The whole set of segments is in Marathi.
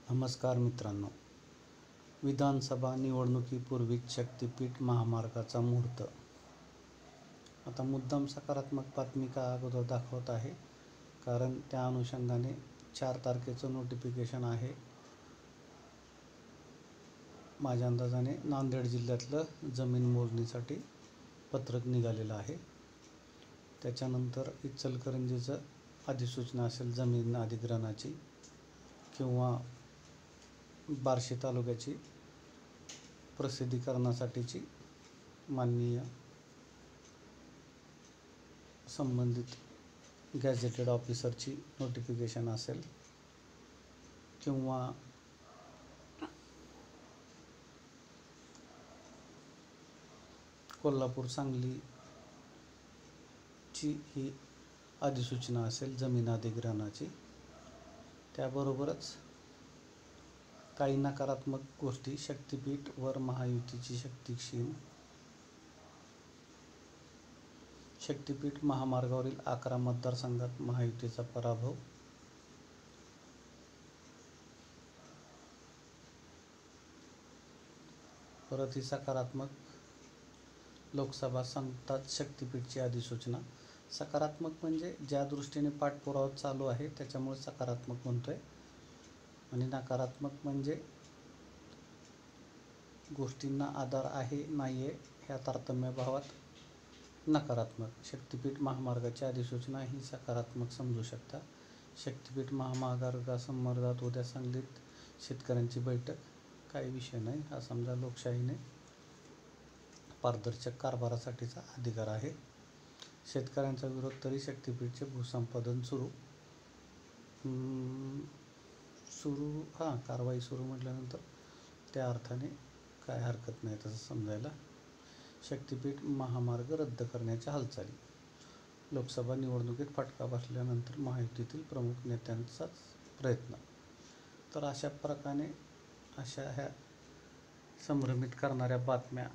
नमस्कार मित्रांनो, विधानसभा निवडणुकीपूर्वीच शक्तीपीठ महामार्गाचा मुहूर्त. आता मुद्दाम सकारात्मक बातमी का अगोदर दाखवत आहे, कारण त्या अनुषंगाने 4 तारखेचं नोटिफिकेशन आहे. माझ्या अंदाजाने नांदेड जिल्ह्यातलं जमीन मोजणीसाठी पत्रक निघालेलं आहे. त्याच्यानंतर इचलकरंजीचं अधिसूचना असेल जमीन अधिग्रहणाची, किंवा बार्शी तालुक्याची प्रसिद्धीकरणासाठीची माननीय संबंधित गॅझेटेड ऑफिसरची नोटिफिकेशन असेल, किंवा कोल्हापूर सांगलीची ही अधिसूचना असेल जमीन अधिग्रहणाची. त्याबरोबरच काही नकारात्मक गोष्टी, शक्तीपीठ वर महायुतीची शक्ती क्षीण, शक्तीपीठ महामार्गावरील 11 मतदारसंघात महायुतीचा पराभव, परत ही सकारात्मक लोकसभा संपताच शक्तीपीठची अधिसूचना. सकारात्मक म्हणजे ज्या दृष्टीने पाठपुरावा चालू आहे त्याच्यामुळे सकारात्मक म्हणतोय, आणि नकारात्मक म्हणजे गोष्टींना आधार आहे नाही आहे ह्या तारतम्यभावात नकारात्मक. शक्तीपीठ महामार्गाची अधिसूचना ही सकारात्मक समजू शकता. शक्तीपीठ महामार्गासंदर्भात उद्या सांगलीत शेतकऱ्यांची बैठक. काही विषय नाही, हा समजा लोकशाहीने पारदर्शक कारभारासाठीचा अधिकार आहे. शेतकऱ्यांचा विरोध तरी शक्तीपीठचे भूसंपादन कारवाई सुरू म्हटल्यानंतर त्या अर्थाने काय हरकत नाही तसं समजायला. शक्तीपीठ महामार्ग रद्द करण्याच्या हालचाली. लोकसभा निवडणुकीत फटका बसल्यानंतर महायुतीतील प्रमुख नेत्यांचाच प्रयत्न. तर अशा प्रकारे ह्या संभ्रमित करणाऱ्या बातम्या,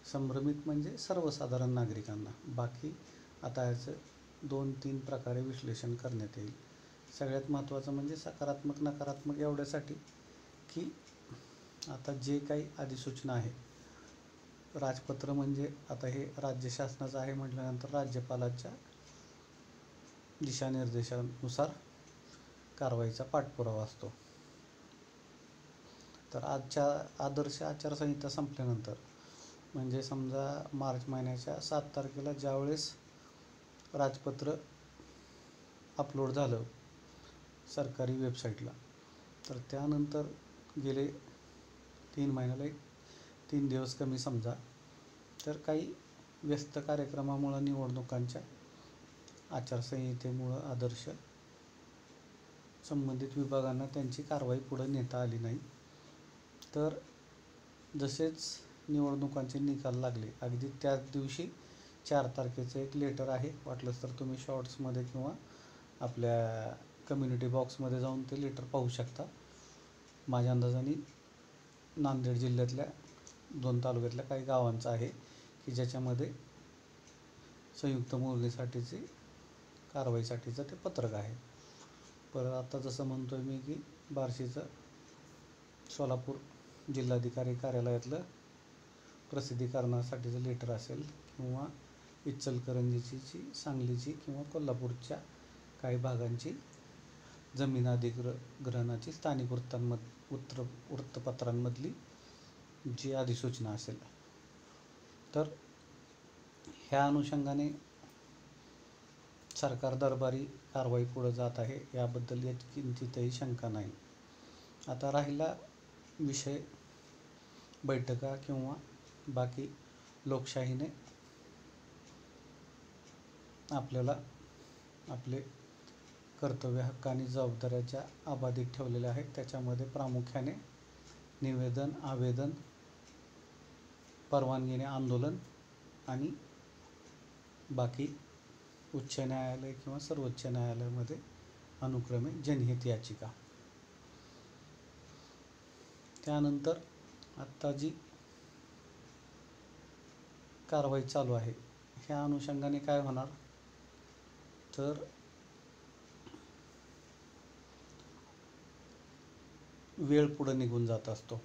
संभ्रमित म्हणजे सर्वसाधारण नागरिकांना. बाकी आता याचं 2-3 प्रकारे विश्लेषण करण्यात येईल. सगळ्यात महत्त्वाचं म्हणजे सकारात्मक नकारात्मक एवढ्यासाठी की आता जे काही अधिसूचना आहे, राजपत्र म्हणजे आता हे राज्य शासनाचं आहे म्हटल्यानंतर राज्यपालाच्या दिशानिर्देशानुसार कारवाईचा पाठपुरावा असतो. तर आजच्या आदर्श आचारसंहिता संपल्यानंतर, म्हणजे समजा मार्च महिन्याच्या 7 तारखेला ज्यावेळेस राजपत्र अपलोड झालं सरकारी वेबसाईटला, तर त्यानंतर गेले 3 महिन्याला 3 दिवस कमी समजा, तर काही व्यस्त कार्यक्रमामुळं, निवडणुकांच्या आचारसंहितेमुळं आदर्श संबंधित विभागांना त्यांची कारवाई पुढे नेता आली नाही. तर जसेच निवडणुकांचे निकाल लागले, अगदी त्याच दिवशी 4 तारखेचं एक लेटर आहे. वाटलंच तर तुम्ही शॉर्ट्समध्ये किंवा आपल्या कम्युनिटी बॉक्समध्ये जाऊन ते लेटर पाहू शकता. माझ्या अंदाजाने नांदेड जिल्ह्यातल्या 2 तालुक्यातल्या काही गावांचं आहे की ज्याच्यामध्ये संयुक्त मोजणीसाठीची कारवाईसाठीचं ते पत्रक आहे. परत आता जसं म्हणतो आहे मी की बार्शीचं सोलापूर जिल्हाधिकारी कार्यालयातलं प्रसिद्धीकरणासाठीचं लेटर असेल, किंवा इचलकरंजीची, सांगलीची किंवा कोल्हापूरच्या काही भागांची जमीन अधिग्रहणाची स्थानिक वृत्तपत्रांमधली जी अधिसूचना असेल, तर ह्या अनुषंगाने सरकार दरबारी कारवाई पुढे जात आहे, याबद्दल किंचितही शंका नाही. आता राहिला विषय बैठका किंवा बाकी. लोकशाहीने आपल्याला आपले कर्तव्य, हक्क आणि जबाबदाऱ्या ज्या अबाधित ठेवलेल्या आहेत, त्याच्यामध्ये प्रामुख्याने निवेदन, आवेदन, परवानगीने आंदोलन आणि बाकी उच्च न्यायालय किंवा सर्वोच्च न्यायालयामध्ये अनुक्रमे जनहित याचिका. त्यानंतर आत्ता जी कारवाई चालू आहे ह्या अनुषंगाने काय होणार, तर वेळ पुढं निघून जात असतो.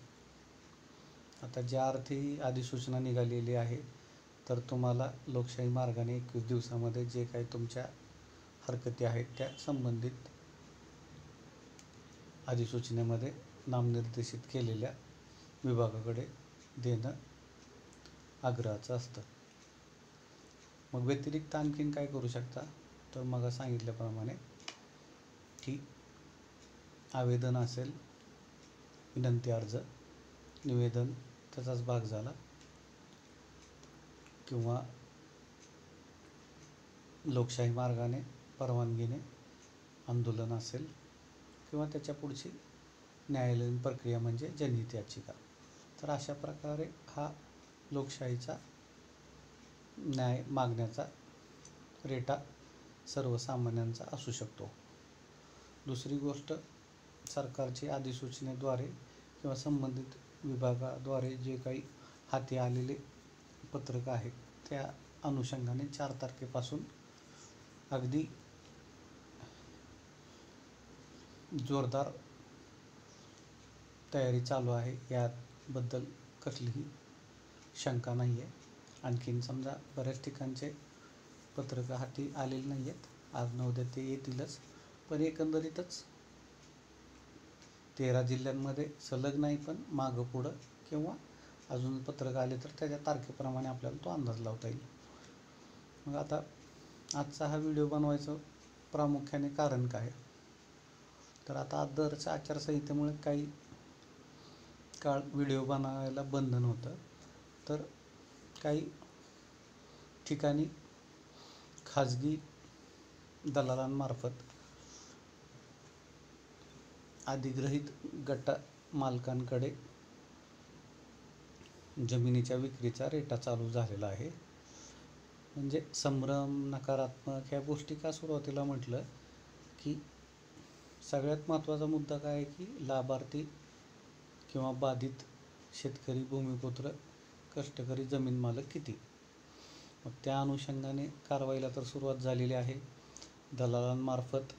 आता ज्या अर्थी अधिसूचना निघालेली आहे, तर तुम्हाला लोकशाही मार्गाने 21 दिवसामध्ये जे काही तुमच्या हरकती आहेत त्या संबंधित अधिसूचनेमध्ये नामनिर्देशित केलेल्या विभागाकडे देणं आग्रहाचं असतं. मग व्यतिरिक्त आणखीन काय करू शकता, तर मग सांगितल्याप्रमाणे की आवेदन असेल, विनंती अर्ज, निवेदन त्याचाच भाग झाला, किंवा लोकशाही मार्गाने परवानगीने आंदोलन असेल, किंवा त्याच्या पुढची न्यायालयीन प्रक्रिया म्हणजे जनहित याचिका. तर अशा प्रकारे हा लोकशाहीचा न्याय मागण्याचा रेटा सर्वसामान्यांचा असू शकतो. दुसरी गोष्ट, सरकारची अधिसूचनेद्वारे किंवा संबंधित विभागाद्वारे जे काही हाती आलेले पत्रक आहे त्या अनुषंगाने 4 तारखेपासून अगदी जोरदार तयारी चालू आहे, याबद्दल कसलीही शंका नाही आहे. आणखीन समजा बऱ्याच ठिकाणचे पत्रकं हाती आलेली नाही आहेत, आज न उद्या ते येतीलच, पण एकंदरीतच 13 जिल्ह्यांमध्ये सलग नाही, पण मागं पुढं किंवा अजून पत्रक आले तर त्याच्या तारखेप्रमाणे आपल्याला तो अंदाज लावता येईल. मग आता आजचा हा व्हिडिओ बनवायचं प्रामुख्याने कारण काय, तर आता आदर्श आचारसंहितेमुळे काही काळ व्हिडिओ बनवायला बंधन होतं. तर काही ठिकाणी खाजगी दलालांमार्फत अधिग्रहित गट मालकांकडे जमिनीच्या विक्रीचा रेटा चालू झालेला आहे. म्हणजे संभ्रम, नकारात्मक ह्या गोष्टी का सुरुवातीला म्हटलं की सगळ्यात महत्त्वाचा मुद्दा काय आहे की लाभार्थी किंवा बाधित शेतकरी, भूमिपुत्र, कष्टकरी, जमीन मालक किती. मग त्या अनुषंगाने कारवाईला तर सुरुवात झालेली आहे. दलालांमार्फत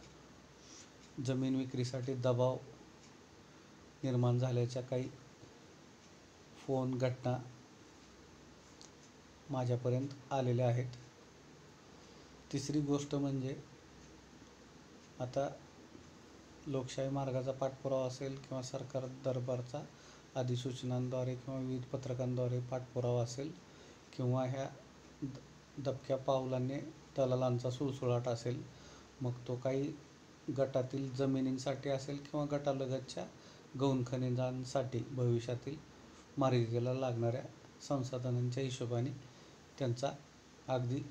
जमीन विक्रीसाठी दबाव निर्माण झाल्याच्या काही फोन, घटना माझ्यापर्यंत आलेल्या आहेत. तिसरी गोष्ट म्हणजे आता लोकशाही मार्गाचा पाठपुरावा असेल किंवा सरकार दरबारचा अधिसूचनांद्वारे किंवा विविध पत्रकांद्वारे पाठपुरावा असेल, किंवा ह्या दबक्या पावलांनी दलालांचा सुळसुळाट असेल, मग तो काही गटातील जमिनींसाठी असेल किंवा गटालगतच्या गौण खनिजांसाठी भविष्यातील मार्गिकेला लागणाऱ्या संसाधनांच्या हिशोबाने त्यांचा अगदी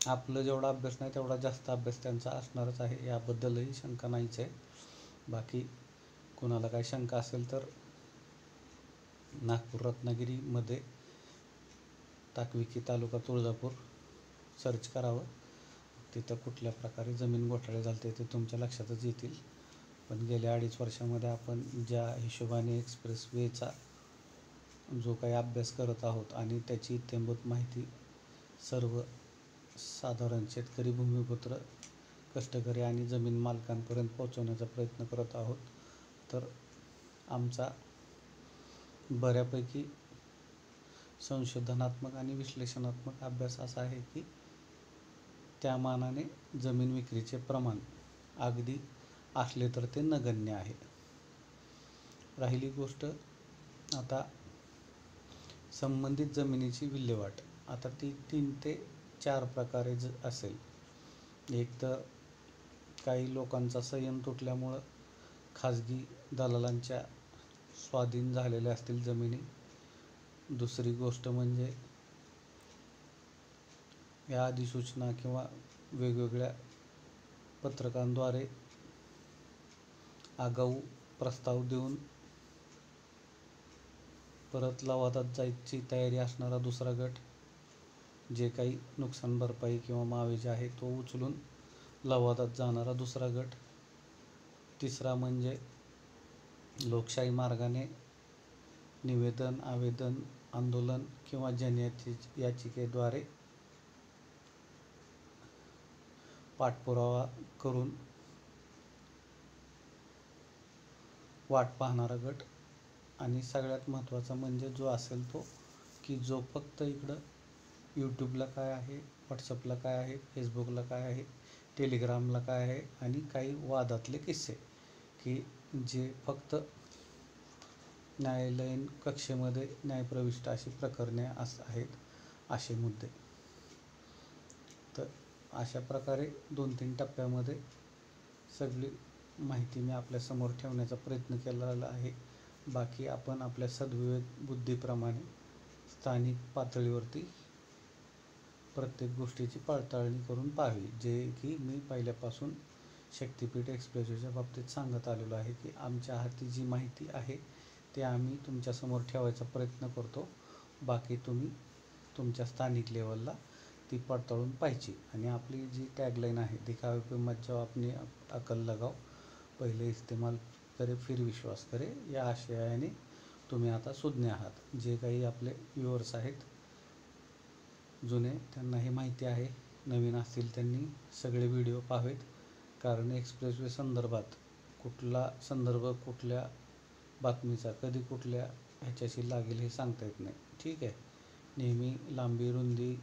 आपलं जेवढा अभ्यास नाही तेवढा जास्त अभ्यास त्यांचा असणारच आहे, याबद्दलही शंका नाहीच आहे. बाकी कोणाला काही शंका असेल तर नागपूर रत्नागिरीमध्ये ताकविकी तालुका तुळजापूर सर्च करावं, तिथं कुठल्या प्रकारे जमीन घोटाळे झाले ते तुमच्या लक्षातच येतील. पण गेल्या 2.5 वर्षामध्ये आपण ज्या हिशोबाने एक्सप्रेस वेचा जो काही अभ्यास करत आहोत आणि त्याची इत्थंभूत माहिती सर्व साधारण शेतकरी, भूमिपुत्र, कष्टकरी आणि जमीन मालकांपर्यंत पोहोचवण्याचा प्रयत्न करत आहोत, तर आमचा बऱ्यापैकी संशोधनात्मक आणि विश्लेषणात्मक अभ्यास असा आहे की त्या मानाने जमीन विक्रीचे प्रमाण अगदी असले तर ते नगण्य आहे. राहिली गोष्ट आता संबंधित जमिनीची विल्हेवाट, आता ती 3 ते 4 प्रकारे असेल. एक तर काही लोकांचा संयम तुटल्यामुळं खाजगी दलालांच्या स्वाधीन झालेल्या असतील जमिनी. दुसरी गोष्ट म्हणजे या अधिसूचना किंवा वेगवेगळ्या पत्रकांद्वारे आगाऊ प्रस्ताव देऊन परत लवादात जायची तयारी असणारा दुसरा गट, जे काही नुकसान भरपाई किंवा मावेजा आहे तो उचलून लवादात जाणारा दुसरा गट. तिसरा म्हणजे लोकशाही मार्गाने निवेदन, आवेदन, आंदोलन किंवा जनहित याचिकेद्वारे पाठपुरावा करून वाट पाहणारा गट. आणि सगळ्यात महत्त्वाचा म्हणजे जो असेल तो, की जो फक्त इकडं यूट्यूबला काय आहे, व्हॉट्सअपला काय आहे, फेसबुकला काय आहे, टेलिग्रामला काय आहे, आणि काही वादातले किस्से, की जे फक्त न्यायालयीन कक्षेमध्ये न्यायप्रविष्ट अशी प्रकरणे आहेत, असे मुद्दे. तर अशा प्रकारे 2-3 टप्प्यामध्ये सगळी माहिती मी आपल्यासमोर ठेवण्याचा प्रयत्न केलेला आहे. बाकी आपण आपल्या सद्विवेक बुद्धीप्रमाणे स्थानिक पातळीवरती प्रत्येक गोष्टीची पडताळणी करून पाहावी, जे की मी पहिल्यापासून शक्तिपीठ एक्सप्रेसवेच्या बाबतीत सांगत आलेलो आहे, की आमच्या हाती जी माहिती आहे ते आम्ही तुमच्यासमोर ठेवायचा प्रयत्न करतो. बाकी तुम्ही तुमच्या स्थानिक लेवलला ती पडताळून पाहिजे. आणि आपली जी टॅगलाईन आहे, दिखावे पे मत जाओ, अपनी अकल लगाओ, पहिले इस्तेमाल करे फिर विश्वास करे, या आशयाने तुम्ही आता सुज्ञ आहात. जे काही आपले व्ह्युअर्स आहेत जुने, त्यांना हे माहिती आहे. नवीन असतील त्यांनी सगळे व्हिडिओ पाहावेत, कारण एक्सप्रेसवे संदर्भात कुठला संदर्भ कुठल्या बातमीचा कधी कुठल्या ह्याच्याशी लागेल हे सांगता येत नाही. ठीक आहे. नेहमी लांबी, रुंदी,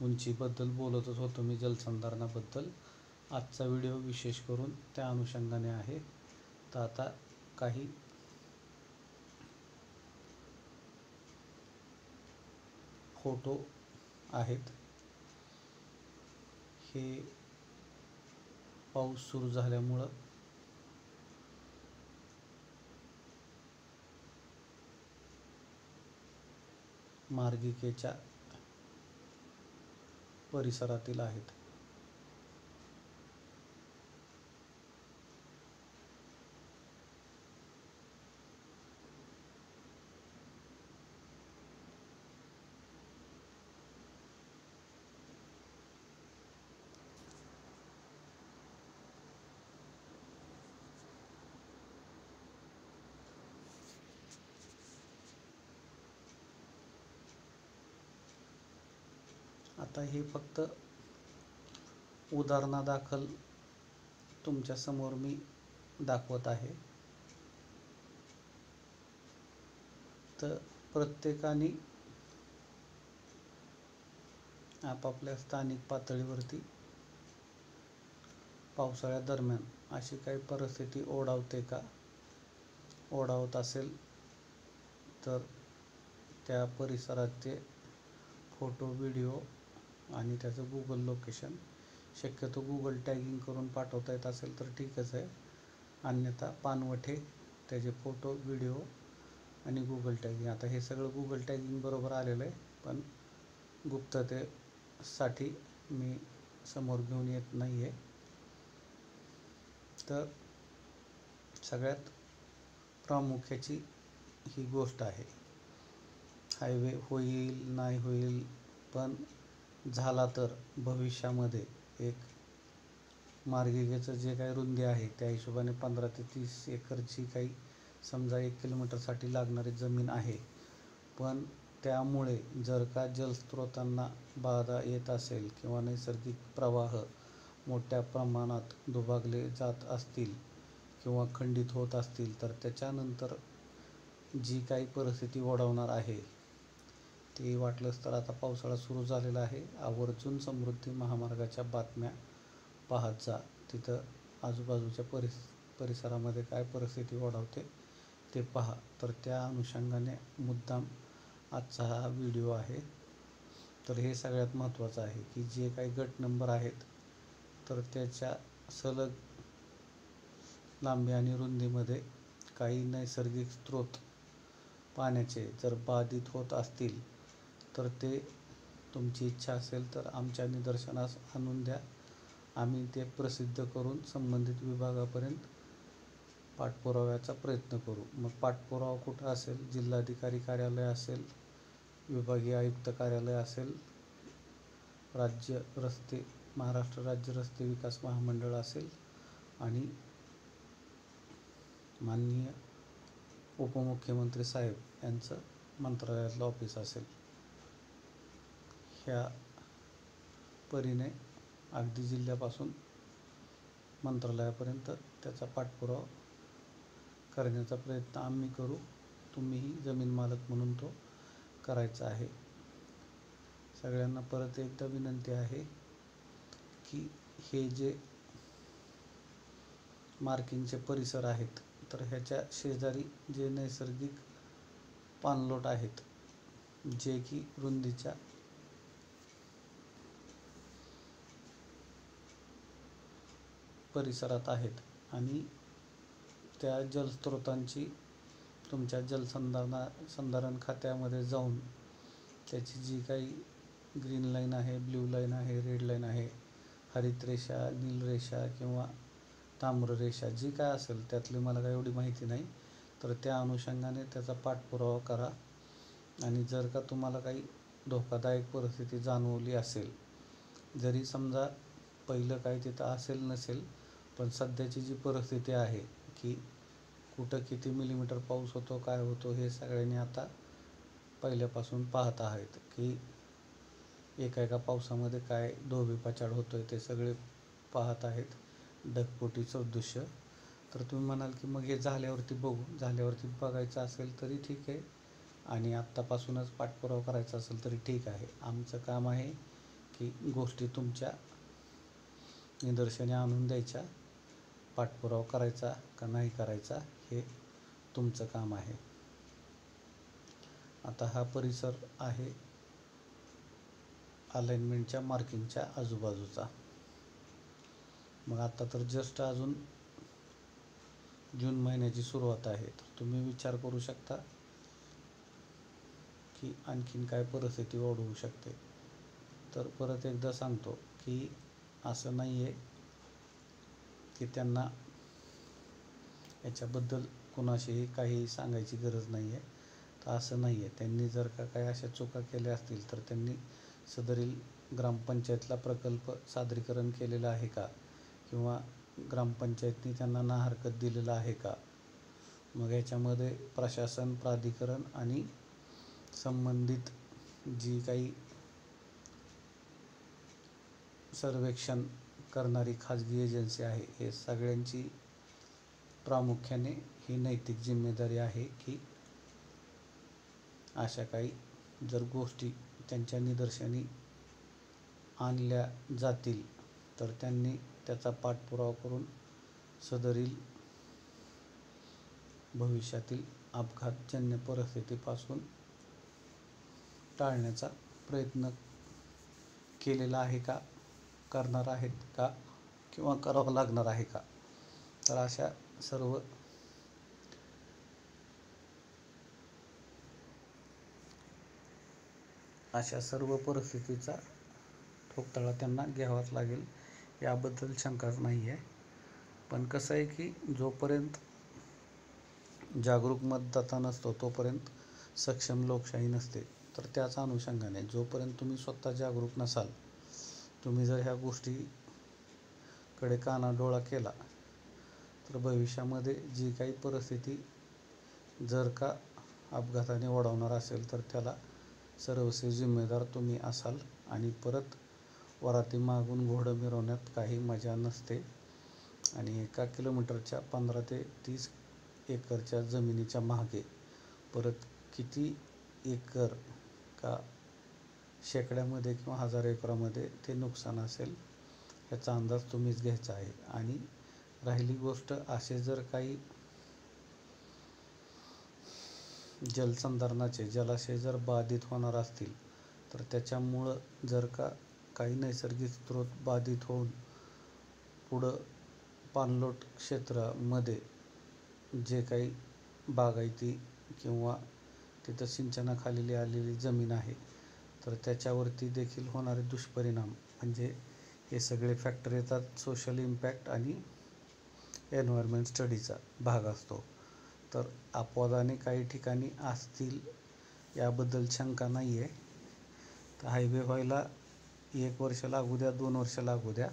उंचीबद्दल बोलतच होतो मी, जलसंधारणाबद्दल. आजचा व्हिडिओ विशेष करून त्या अनुषंगाने आहे. तर आता काही फोटो आहेत. हे पाऊस सुरू झाल्यामुळं मार्गिकेच्या परिसरातील आहेत. आता हे फक्त उदाहरणादाखल तुमच्यासमोर मी दाखवत आहे. तर प्रत्येकाने आपापल्या स्थानिक पातळीवरती पावसाळ्यादरम्यान अशी काही परिस्थिती ओढावते का, ओढावत असेल तर त्या परिसराचे फोटो, व्हिडिओ आणि त्याचं गुगल लोकेशन, शक्यतो गुगल टॅगिंग करून पाठवता येत असेल तर ठीकच आहे. अन्यथा पानवठे, त्याचे फोटो, व्हिडिओ आणि गुगल टॅगिंग. आता हे सगळं गुगल टॅगिंग बरोबर आलेलं आहे, पण गुप्ततेसाठी मी समोर घेऊन येत नाही आहे. तर सगळ्यात प्रामुख्याची ही गोष्ट आहे. हायवे होईल नाही होईल, पण झाला तर भविष्यामध्ये एक मार्गिकेचं जे काही रुंदी आहे त्या हिशोबाने 15 ते 30 एकरची काही समजा 1 किलोमीटरसाठी लागणारी जमीन आहे. पण त्यामुळे जर का जलस्रोतांना बाधा येत असेल किंवा नैसर्गिक प्रवाह मोठ्या प्रमाणात दुभागले जात असतील किंवा खंडित होत असतील, तर त्याच्यानंतर जी काही परिस्थिती ओढवणार आहे ते वाटलंच तर आता पावसाळा सुरू झालेला आहे, आवर्जून समृद्धी महामार्गाच्या बातम्या पाहत जा. तिथं आजूबाजूच्या परिसरामध्ये काय परिस्थिती ओढवते ते पहा. तर त्या अनुषंगाने मुद्दाम आजचा हा व्हिडिओ आहे. तर हे सगळ्यात महत्त्वाचं आहे, की जे काही गट नंबर आहेत तर त्याच्या सलग लांबी आणि रुंदीमध्ये काही नैसर्गिक स्रोत पाण्याचे जर बाधित होत असतील तर ते तुमची इच्छा असेल तर आमच्या निदर्शनास आणून द्या. आम्ही ते प्रसिद्ध करून संबंधित विभागापर्यंत पाठपुराव्याचा प्रयत्न करू. मग पाठपुरावा कुठं असेल? जिल्हाधिकारी कार्यालय असेल, विभागीय आयुक्त कार्यालय असेल, महाराष्ट्र राज्य रस्ते विकास महामंडळ असेल, आणि माननीय उपमुख्यमंत्री साहेब यांचं मंत्रालयातलं ऑफिस असेल. ह्या परीने अगदी जिल्ह्यापासून मंत्रालयापर्यंत त्याचा पाठपुरावा करण्याचा प्रयत्न आम्ही करू. तुम्हीही जमीन मालक म्हणून तो करायचा आहे. सगळ्यांना परत एकदा विनंती आहे की हे जे मार्किंगचे परिसर आहेत, तर ह्याच्या शेजारी जे नैसर्गिक पाणलोट आहेत, जे की रुंदीच्या परिसरात आहेत आणि त्या जलस्रोतांची तुमच्या जलसंधारण खात्यामध्ये जाऊन त्याची जी काही ग्रीन लाईन आहे, ब्ल्यू लाईन आहे, रेड लाईन आहे, हरित रेषा, नील रेषा किंवा ताम्र रेषा जी काय असेल, त्यातली मला काही एवढी माहिती नाही, तर त्या अनुषंगाने त्याचा पाठपुरावा करा. आणि जर का तुम्हाला काही धोकादायक परिस्थिती जाणवली असेल, जरी समजा पहिलं काही तिथं असेल नसेल, पण सध्याची जी परिस्थिती आहे की कुठं किती मिलीमीटर पाऊस होतो, काय होतो, हे सगळ्यांनी आता पहिल्यापासून पाहत आहेत की एका पावसामध्ये काय धोबीपछाड होतोय, ते सगळे पाहत आहेत, ढगफुटीचं दृश्य. तर तुम्ही म्हणाल की मग हे झाल्यावरती बघायचं असेल तरी ठीक आहे, आणि आत्तापासूनच पाठपुरावा करायचा असेल तरी ठीक आहे. आमचं काम आहे की गोष्टी तुमच्या निदर्शने आणून द्यायच्या. पाठपुरावा करायचा का नाही करायचा हे तुमचं काम आहे. आता हा परिसर आहे अलाइनमेंटच्या मार्किंगच्या आजूबाजूचा. मग आता तर जस्ट अजून जून महिन्याची सुरुवात आहे, तर तुम्ही विचार करू शकता की आणखीन काय परिस्थिती ओढवू शकते. तर परत एकदा सांगतो की असं नाही आहे की त्यांना याच्याबद्दल कुणाशीही काही सांगायची गरज नाही आहे. तर असं नाही आहे. त्यांनी जर का काही अशा चुका केल्या असतील तर त्यांनी सदरील ग्रामपंचायतला प्रकल्प सादरीकरण केलेलं आहे का, किंवा ग्रामपंचायतनी त्यांना ना हरकत दिलेलं आहे का. मग याच्यामध्ये प्रशासन, प्राधिकरण आणि संबंधित जी काही सर्वेक्षण करणारी खाजगी एजन्सी आहे, हे सगळ्यांची प्रामुख्याने ही नैतिक जिम्मेदारी आहे की अशा काही जर गोष्टी त्यांच्या निदर्शनी आणल्या जातील तर त्यांनी त्याचा पाठपुरावा करून सदरील भविष्यातील अपघातजन्य परिस्थितीपासून टाळण्याचा प्रयत्न केलेला आहे का, करणार आहेत का, किंवा करावं लागणार आहे का. तर अशा सर्व परिस्थितीचा ठोकताळा त्यांना घ्यावाच लागेल, याबद्दल शंकाच नाही आहे. पण कसं आहे की जोपर्यंत जागरूक मतदाता नसतो तोपर्यंत सक्षम लोकशाही नसते. तर त्याच अनुषंगाने जोपर्यंत तुम्ही स्वतः जागरूक नसाल, तुम्ही जर ह्या गोष्टीकडे कानाडोळा केला, तर भविष्यामध्ये जी काही परिस्थिती जर का अपघाताने ओढवणार असेल तर त्याला सर्वस्वी जिम्मेदार तुम्ही असाल. आणि परत वराती मागून घोडं मिरवण्यात काही मजा नसते. आणि 1 किलोमीटरच्या 15 ते 30 एकरच्या जमिनीच्या मागे परत किती एकर का शेकड्यामध्ये किंवा 1000 एकरामध्ये ते नुकसान असेल, ह्याचा अंदाज तुम्हीच घ्यायचा आहे. आणि राहिली गोष्ट, असे जर काही जलसंधारणाचे जलाशय जर बाधित होणार असतील तर त्याच्यामुळं जर का काही नैसर्गिक स्रोत बाधित होऊन पुढं पाणलोट क्षेत्रामध्ये जे काही बागायती किंवा तिथं सिंचनाखाली आलेली जमीन आहे, तर त्याच्यावरती देखील होणारे दुष्परिणाम, म्हणजे हे सगळे फॅक्टर येतात. सोशल इम्पॅक्ट आणि एन्व्हायरमेंट स्टडीचा भाग असतो. तर अपवादाने काही ठिकाणी असतील याबद्दल शंका नाही आहे. तर हायवे व्हायला 1 वर्ष लागू द्या, 2 वर्ष लागू द्या,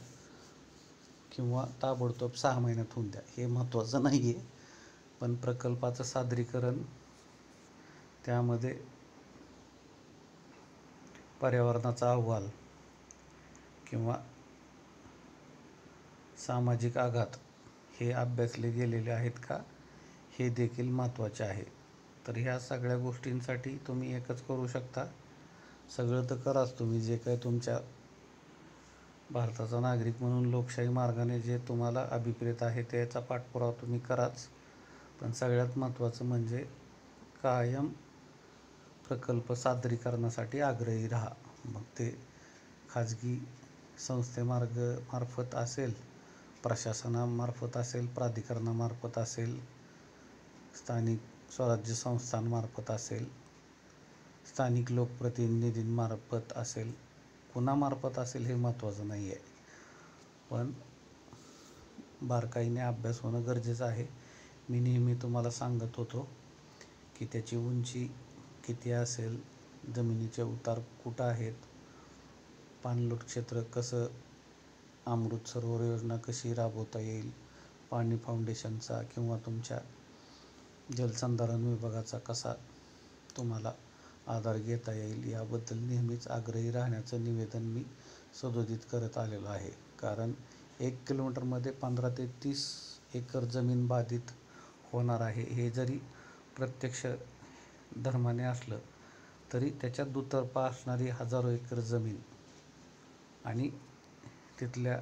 किंवा ताबडतोब 6 महिन्यात होऊन द्या, हे महत्त्वाचं नाही आहे. पण प्रकल्पाचं सादरीकरण, त्यामध्ये पर्यावरणाचा अहवाल किंवा सामाजिक आघात हे अभ्यासले गेलेले आहेत का, हे देखील महत्त्वाचे आहे. तर ह्या सगळ्या गोष्टींसाठी तुम्ही एकच करू शकता, सगळं तर कराच तुम्ही, जे काही तुमच्या भारताचा नागरिक म्हणून लोकशाही मार्गाने जे तुम्हाला अभिप्रेत आहे त्याचा पाठपुरावा तुम्ही कराच. पण सगळ्यात महत्त्वाचं म्हणजे कायम प्रकल्प सादरीकरणासाठी आग्रही राहा. मग ते खाजगी संस्थेमार्फत असेल, प्रशासनामार्फत असेल, प्राधिकरणामार्फत असेल, स्थानिक स्वराज्य संस्थांमार्फत असेल, स्थानिक लोकप्रतिनिधींमार्फत असेल, कुणामार्फत असेल हे महत्त्वाचं नाही आहे. पण बारकाईने अभ्यास होणं गरजेचं आहे. मी नेहमी तुम्हाला सांगत होतो की त्याची उंची किती असेल, जमिनीचे उतार कुठं आहेत, पाणलोट क्षेत्र कसं, अमृत सरोवर योजना कशी राबवता येईल, पाणी फाउंडेशनचा किंवा तुमच्या जलसंधारण विभागाचा कसा तुम्हाला आधार घेता येईल, याबद्दल नेहमीच आग्रही राहण्याचं निवेदन मी सदोदित करत आलेलो आहे. कारण 1 किलोमीटरमध्ये 15 ते 30 एकर जमीन बाधित होणार आहे. हे जरी प्रत्यक्ष धर्माने असलं तरी त्याच्यात दुतर्फा असणारी हजारो एकर जमीन आणि तिथल्या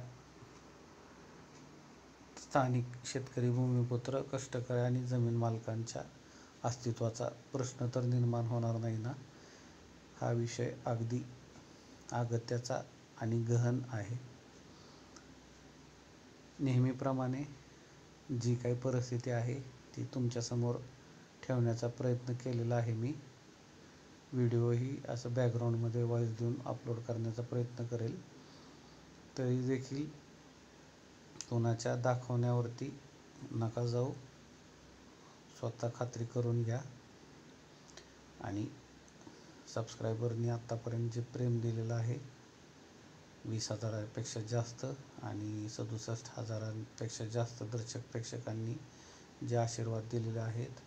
स्थानिक शेतकरी, भूमिपुत्र, कष्टकरी आणि जमीन मालकांच्या अस्तित्वाचा प्रश्न तर निर्माण होणार नाही ना. हा विषय अगदी अगत्याचा आणि गहन आहे. नेहमीप्रमाणे जी काही परिस्थिती आहे ती तुमच्यासमोर ठेवण्याचा प्रयत्न केलेला आहे मी. व्हिडिओही असं बॅकग्राऊंडमध्ये व्हॉईस देऊन अपलोड करण्याचा प्रयत्न करेल. तरी देखील कोणाच्या दाखवण्यावरती नका जाऊ, स्वतः खात्री करून घ्या. आणि सबस्क्रायबरनी आत्तापर्यंत जे प्रेम दिलेलं आहे, 20,000पेक्षा जास्त आणि 67,000पेक्षा जास्त दर्शक प्रेक्षकांनी जे आशीर्वाद दिलेले आहेत,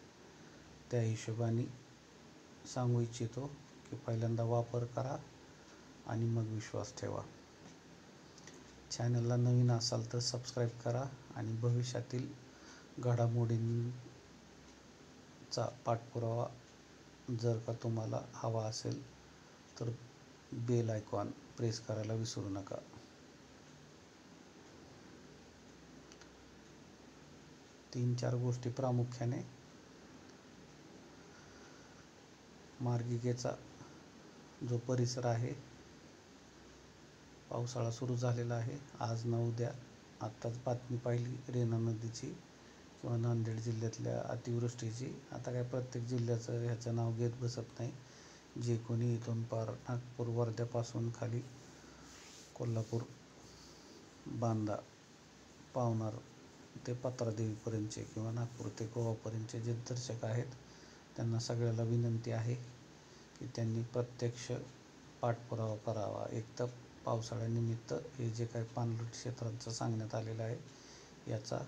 त्या हिशोबाने सांगू इच्छितो की पहिल्यांदा वापर करा आणि मग विश्वास ठेवा. चॅनलला नवीन असाल तर सबस्क्राईब करा आणि भविष्यातील घडामोडींचा पाठपुरावा जर का तुम्हाला हवा असेल तर बेल आयकॉन प्रेस करायला विसरू नका. तीन चार गोष्टी प्रामुख्याने. मार्गिकेचा जो परिसर आहे, पावसाळा सुरू झालेला आहे. आज न उद्या, आत्ताच बातमी पाहिली रेणा नदीची किंवा नांदेड जिल्ह्यातल्या अतिवृष्टीची. आता काय प्रत्येक जिल्ह्याचं ह्याचं नाव घेत बसत नाही. जे कोणी इथून पार नागपूर, वर्ध्यापासून खाली कोल्हापूर, बांदा, पावनार ते पत्रादेवीपर्यंतचे किंवा नागपूर ते गोवापर्यंतचे जे दर्शक आहेत, त्यांना सगळ्याला विनंती आहे की त्यांनी प्रत्यक्ष पाठपुरावा करावा. एक तर पावसाळ्यानिमित्त हे जे काही पाणलोट क्षेत्रांचं सांगण्यात आलेलं आहे, याचा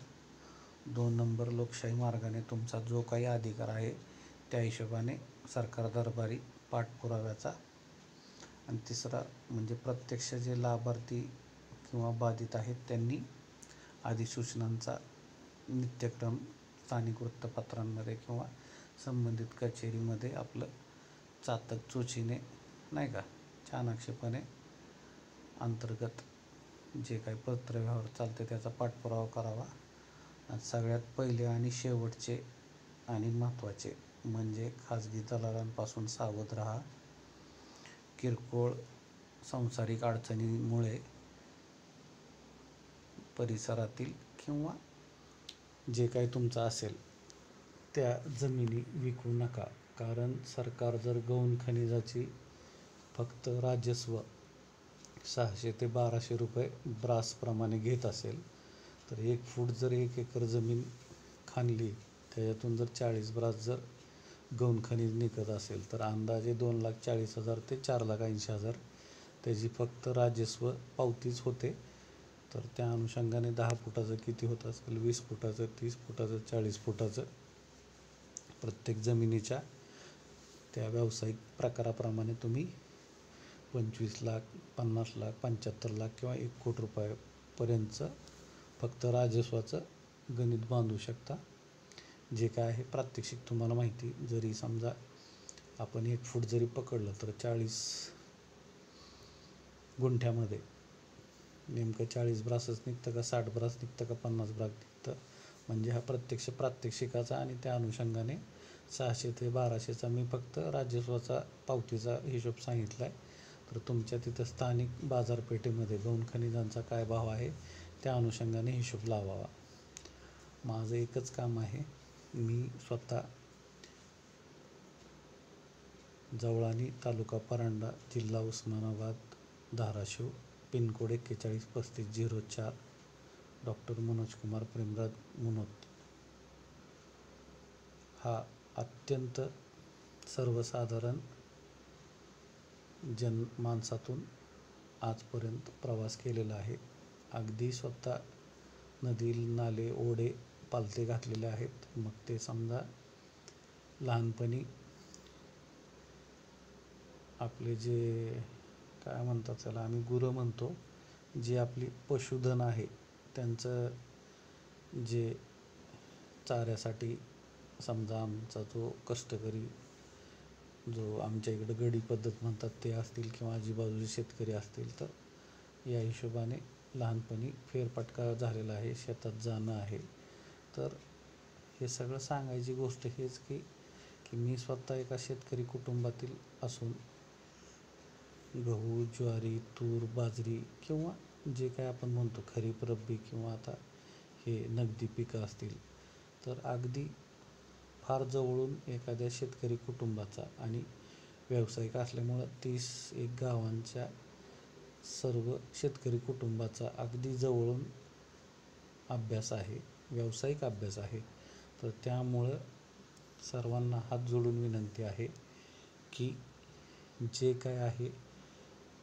2 नंबर लोकशाही मार्गाने तुमचा जो काही अधिकार आहे त्या हिशोबाने सरकार दरबारी पाठपुराव्याचा. आणि तिसरा म्हणजे प्रत्यक्ष जे लाभार्थी किंवा बाधित आहेत त्यांनी अधिसूचनांचा नित्यक्रम स्थानिक वृत्तपत्रांमध्ये किंवा संबंधित कचेरीमध्ये आपलं चातक चोचीने, नाही का, चाणाक्षपणे अंतर्गत जे काही पत्रव्यवहार चालते त्याचा पाठपुरावा करावा. आणि सगळ्यात पहिले आणि शेवटचे आणि महत्त्वाचे म्हणजे खाजगी दलालांपासून सावध राहा. किरकोळ सांसारिक अडचणींमुळे परिसरातील किंवा जे काही तुमचं असेल त्या जमिनी विकू नका. कारण सरकार जर गौण खनिजाची फक्त राजस्व 600 ते 1200 रुपये ब्रासप्रमाणे घेत असेल तर 1 फूट जर 1 एकर जमीन खाणली, त्याच्यातून जर 40 ब्रास जर गौण खनिज निघत असेल तर अंदाजे 2,40,000 ते 4,80,000 त्याची फक्त राजस्व पावतीच होते. तर त्या अनुषंगाने 10 फुटाचं किती होत असेल, 20 फुटाचं, 30 फुटाचं, 40 फुटाचं, प्रत्येक जमिनीच्या त्या व्यावसायिक प्रकाराप्रमाणे तुम्ही 25 लाख, 50 लाख, 75 लाख किंवा 1 कोटी रुपयापर्यंतचं फक्त राजस्वाचं गणित बांधू शकता. जे काय आहे प्रात्यक्षिक तुम्हाला माहिती. जरी समजा आपण 1 फूट जरी पकडलं तर 40 गुंठ्यामध्ये नेमकं 40 ब्रासच निघतं का 60 ब्रास निघतं का 50 ब्रास निघतं, म्हणजे हा प्रत्यक्ष प्रात्यक्षिकाचा आणि त्या अनुषंगाने 600 ते 1200चा मी फक्त राजस्वाचा पावतीचा हिशोब सांगितला आहे. तर तुमच्या तिथं स्थानिक बाजारपेठेमध्ये गौण खनिजांचा काय भाव आहे त्या अनुषंगाने हिशोब लावावा. माझं एकच काम आहे, मी स्वतः जवळानी, तालुका परांडा, जिल्हा उस्मानाबाद, धाराशिव, पिनकोड 413504, डॉक्टर मनोजकुमार प्रेमराज मुनोत. हा अत्यंत सर्वसाधारण जनमानसातून आजपर्यंत प्रवास केलेला आहे. अगदी स्वतः नदी, नाले, ओढे पालथे घातलेले आहेत. मग ते समजा लहानपणी आपले जे काय म्हणतात त्याला आम्ही गुरं म्हणतो, जे आपली पशुधन आहे त्यांचं जे चाऱ्यासाठी समजा आमचा जो कष्टकरी, जो आमच्या इकडं गडी पद्धत म्हणतात ते असतील किंवा आजूबाजूचे शेतकरी असतील, तर या हिशोबाने लहानपणी फेरफटका झालेला आहे, शेतात जाणं आहे. तर हे सगळं सांगायची गोष्ट हेच की मी स्वतः एका शेतकरी कुटुंबातील असून गहू, ज्वारी, तूर, बाजरी किंवा जे काय आपण म्हणतो खरीप, रब्बी किंवा आता हे नगदी पिकं असतील, तर अगदी फार जवळून एखाद्या शेतकरी कुटुंबाचा आणि व्यावसायिक असल्यामुळं 31 गावांच्या सर्व शेतकरी कुटुंबाचा अगदी जवळून अभ्यास आहे, व्यावसायिक अभ्यास आहे. तर त्यामुळं सर्वांना हात जोडून विनंती आहे की जे काय आहे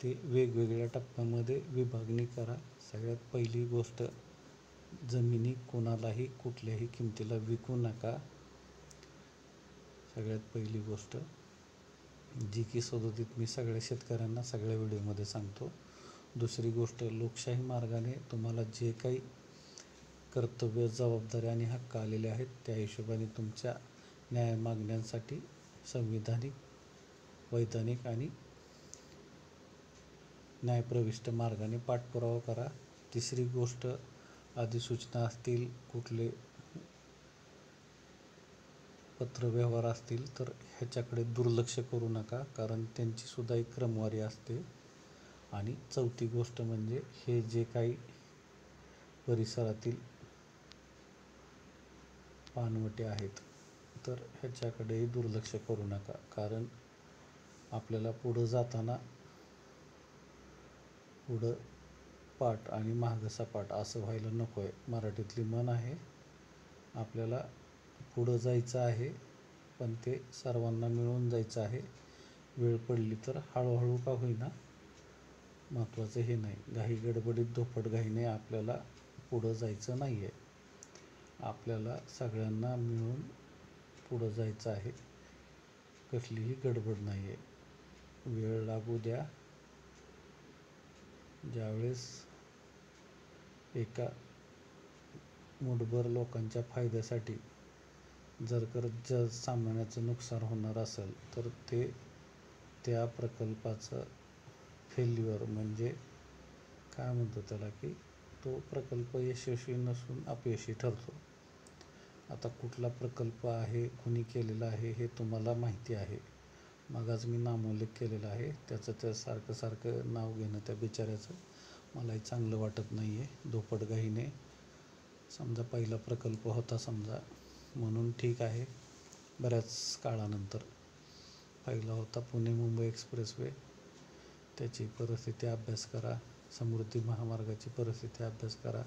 ते वेगवेगळ्या टप्प्यामध्ये विभागणी करा. सगळ्यात पहिली गोष्ट, जमिनी कोणालाही कुठल्याही किमतीला विकू नका. सगळ्यात पहिली गोष्ट जी की सदोदित मी सगळ्या शेतकऱ्यांना सगळ्या व्हिडिओमध्ये सांगतो. दुसरी गोष्ट, लोकशाही मार्गाने तुम्हाला जे काही कर्तव्य, जबाबदाऱ्या आणि हक्क आलेले आहेत त्या हिशोबाने तुमच्या न्याय मागण्यांसाठी संविधानिक, वैधानिक आणि न्यायप्रविष्ट मार्गाने पाठपुरावा करा. तिसरी गोष्ट, अधिसूचना असतील, कुठले पत्रव्यवहार असतील तर ह्याच्याकडे दुर्लक्ष करू नका, कारण त्यांचीसुद्धा एक क्रमवारी असते. आणि चौथी गोष्ट म्हणजे हे जे काही परिसरातील पानवटे आहेत तर ह्याच्याकडेही दुर्लक्ष करू नका, कारण आपल्याला पुढं जाताना पुढं पाठ आणि मागं सपाट असं व्हायला नको आहे. मराठीतली म्हण आहे, आपल्याला पुढं जायचं आहे पण ते सर्वांना मिळून जायचं आहे. वेळ पडली तर हळूहळू का होईना, महत्त्वाचं हे नाही, घाई गडबडीत धोपटघाईने आपल्याला पुढं जायचं नाही आहे. आपल्याला सगळ्यांना मिळून पुढं जायचं आहे, कसलीही गडबड नाही आहे. वेळ लागू द्या. ज्यावेळेस एका मुठभर लोकांच्या फायद्यासाठी जर सामान्याचं नुकसान होणार असेल तर ते त्या प्रकल्पाचं फेल्युअर म्हणजे काय म्हणतो त्याला, की तो प्रकल्प यशस्वी नसून अपयशी ठरतो. आता कुठला प्रकल्प आहे, कुणी केलेला आहे हे तुम्हाला माहिती आहे. मगच मी नामोल्लेख केलेला आहे. त्याचं त्या सारखं नाव घेणं त्या बिचाऱ्याचं मलाही चांगलं वाटत नाही आहे. धोपटघाईने समजा पहिला प्रकल्प होता समजा म्हणून ठीक आहे, बऱ्याच काळानंतर पहिला होता पुणे मुंबई एक्सप्रेसवे, त्याची परिस्थिती अभ्यास करा. समृद्धी महामार्गाची परिस्थिती अभ्यास करा.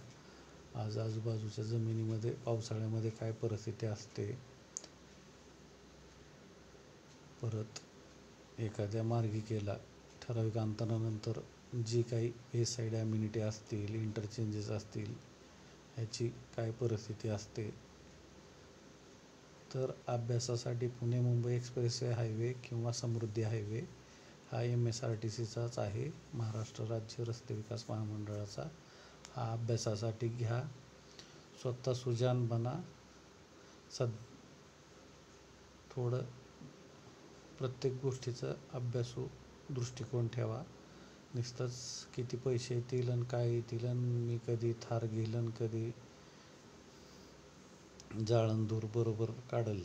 आज आजूबाजूच्या जमिनीमध्ये पावसाळ्यामध्ये काय परिस्थिती असते. परत एखाद्या मार्गिकेला ठराविक अंतरानंतर जी काही वेसाईड ॲम्युनिटी असतील, इंटरचेंजेस असतील, ह्याची काय परिस्थिती असते. तर अभ्यासासाठी पुणे मुंबई एक्सप्रेसवे हायवे किंवा समृद्धी हायवे हा MSRTCचाच आहे, महाराष्ट्र राज्य रस्ते विकास महामंडळाचा. हा अभ्यासासाठी घ्या. स्वतः सुजाण बना. थोडं प्रत्येक गोष्टीचा अभ्यासू दृष्टिकोन ठेवा. नुसतंच किती पैसे येतील आणि काय येतील आणि मी कधी थार घेईल आणि कधी जाळंदूर बरोबर काढल,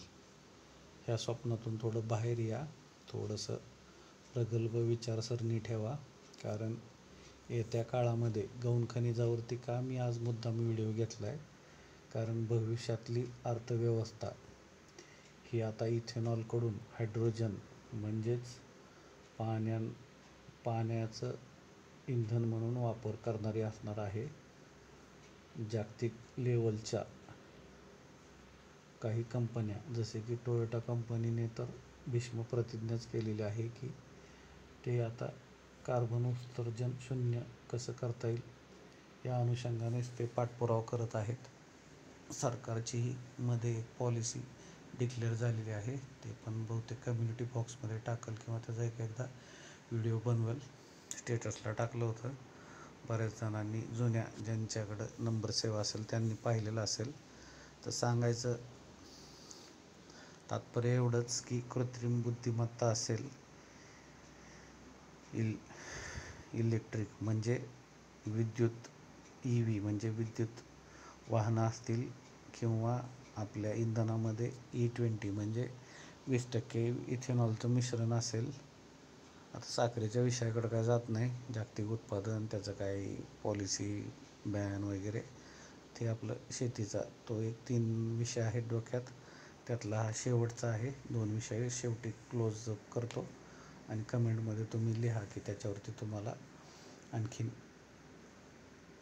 ह्या स्वप्नातून थोडं बाहेर या. थोडंसं प्रगल्भ विचारसरणी ठेवा. कारण येत्या काळामध्ये गौण खनिजावरती का मी आज मुद्दाम व्हिडिओ घेतला आहे, कारण भविष्यातली अर्थव्यवस्था ही आता इथेनॉलकडून हायड्रोजन म्हणजेच पाण्याचं इंधन म्हणून वापर करणारी असणार आहे. जागतिक लेवलच्या काही कंपन्या जसे की टोयोटा कंपनीने तर भीष्म प्रतिज्ञाच केलेली आहे की ते आता कार्बन उत्सर्जन शून्य कसं करता येईल या अनुषंगानेच ते पाठपुरावा करत आहेत. सरकारचीही मध्ये एक पॉलिसी डिक्लेअर झालेली आहे, ते पण बहुतेक कम्युनिटी बॉक्समध्ये टाकल किंवा त्याचा एकदा व्हिडिओ बनवेल. स्टेटसला टाकलं होतं. बऱ्याच जणांनी जुन्या ज्यांच्याकडं नंबर सेव्ह असेल त्यांनी पाहिलेलं असेल. तर सांगायचं तात्पर्य एवढंच की कृत्रिम बुद्धिमत्ता असेल, इलेक्ट्रिक म्हणजे विद्युत, EV म्हणजे विद्युत वाहनं असतील, किंवा आपल्या इंधनामध्ये E20 म्हणजे 20% इथेनॉलचं मिश्रण असेल. आता साखरेच्या विषयाकडे काय जात नाही, जागतिक उत्पादन त्याचं काही पॉलिसी बॅन वगैरे, ते आपलं शेतीचा तो एक 3 विषय आहेत डोक्यात. त्यातला हा शेवटचा आहे. 2 विषय शेवटी क्लोज करतो आणि कमेंटमध्ये तुम्ही लिहा की त्याच्यावरती तुम्हाला आणखीन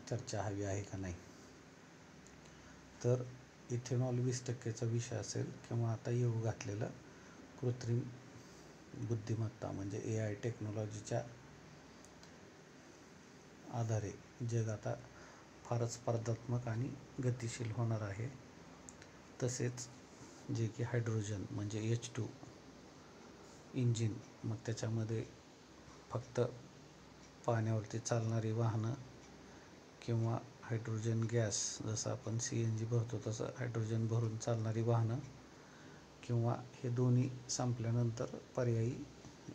चर्चा हवी आहे का नाही. तर इथेनॉल 20%चा विषय असेल, किंवा आता येऊ घातलेलं कृत्रिम बुद्धिमत्ता म्हणजे AI टेक्नॉलॉजीच्या आधारे जग आता फारच स्पर्धात्मक आणि गतिशील होणार आहे. तसेच जे की हायड्रोजन म्हणजे H2 इंजिन, मग त्याच्यामध्ये फक्त पाण्यावरती चालणारी वाहनं किंवा हायड्रोजन गॅस, जसं आपण CNG भरतो तसं हायड्रोजन भरून चालणारी वाहनं, किंवा हे दोन्ही संपल्यानंतर पर्यायी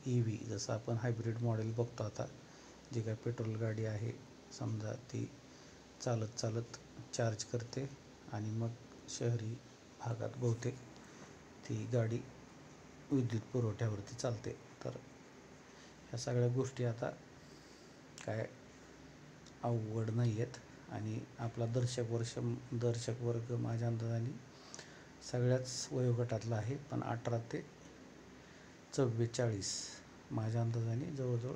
EV, जसं आपण हायब्रिड मॉडेल बघतो आता. जी काय पेट्रोल गाडी आहे समजा, ती चालत चार्ज करते आणि मग शहरी भागात बहुतेक ती गाडी विद्युत पुरवठ्यावरती चालते. तर ह्या सगळ्या गोष्टी आता काय अवघड नाही आहेत. आणि आपला दर्शक वर्ग माझ्या अंदाजाने सगळ्याच वयोगटातला आहे, पण 18 ते 44 माझ्या अंदाजाने जवळजवळ